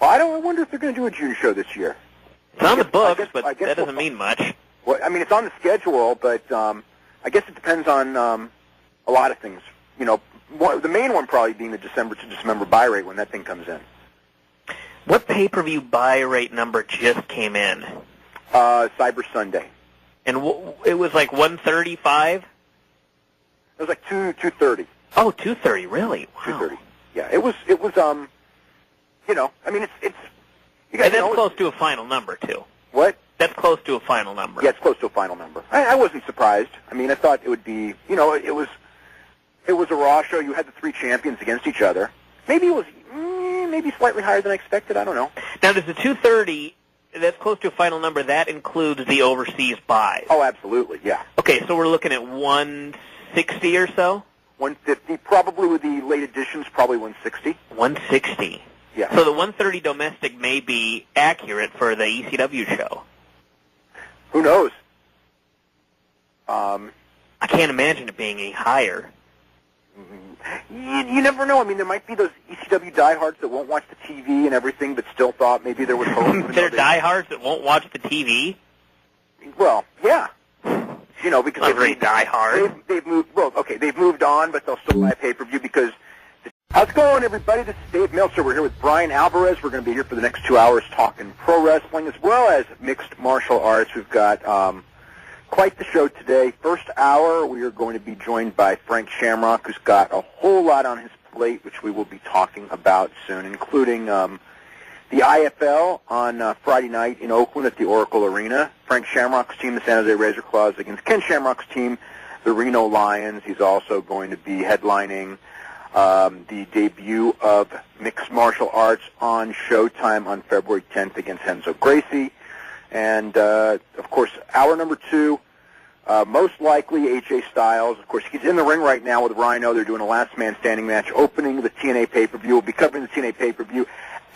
Well, I wonder if they're going to do a June show this year. It's on the books, but that doesn't mean much. Well, I mean, it's on the schedule, but I guess it depends on a lot of things. The main one probably being the December to December buy rate when that thing comes in. What pay-per-view buy rate number just came in? Cyber Sunday. And it was like 135? It was like 230. Oh, 230, really? Wow. 230. Yeah, it was. I mean, it's. You guys and that's close to a final number too. What? That's close to a final number. Yeah, it's close to a final number. I wasn't surprised. I mean, I thought it would be. It was a Raw show. You had the 3 champions against each other. Maybe it was maybe slightly higher than I expected. I don't know. Now, does the 230? That's close to a final number. That includes the overseas buys. Oh, absolutely. Yeah. Okay, so we're looking at 160 or so. 150, probably with the late additions, probably 160. 160. Yeah. So the 130 domestic may be accurate for the ECW show. Who knows? I can't imagine it being any higher. You never know. I mean, there might be those ECW diehards that won't watch the TV and everything, but still thought maybe there was hope. There are diehards that won't watch the TV? Well, yeah. Because not very diehard. They've moved. Well, okay, they've moved on, but they'll still buy pay-per-view because. How's it going, everybody? This is Dave Meltzer. We're here with Bryan Alvarez. We're going to be here for the next 2 hours talking pro wrestling as well as mixed martial arts. We've got quite the show today. First hour, we are going to be joined by Frank Shamrock, who's got a whole lot on his plate, which we will be talking about soon, including the IFL on Friday night in Oakland at the Oracle Arena. Frank Shamrock's team, the San Jose Razor Claws, against Ken Shamrock's team, the Reno Lions. He's also going to be headlining the debut of mixed martial arts on Showtime on February 10th against Renzo Gracie. And, of course, hour number 2, most likely AJ Styles. Of course, he's in the ring right now with Rhino. They're doing a last man standing match opening the TNA pay-per-view. We'll be covering the TNA pay-per-view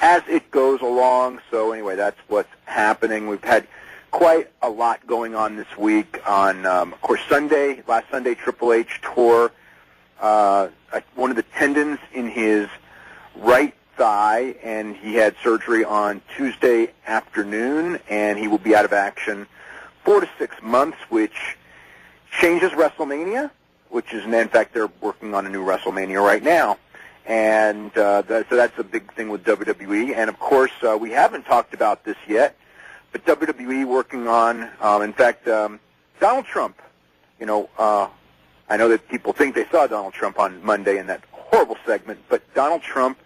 as it goes along. So, anyway, that's what's happening. We've had quite a lot going on this week. On, of course, last Sunday, Triple H tore one of the tendons in his right thigh, and he had surgery on Tuesday afternoon, and he will be out of action 4 to 6 months, which changes WrestleMania, which is, in fact, they're working on a new WrestleMania right now. And so that's a big thing with WWE. And, of course, we haven't talked about this yet, but WWE working on, in fact, Donald Trump, I know that people think they saw Donald Trump on Monday in that horrible segment, but Donald Trump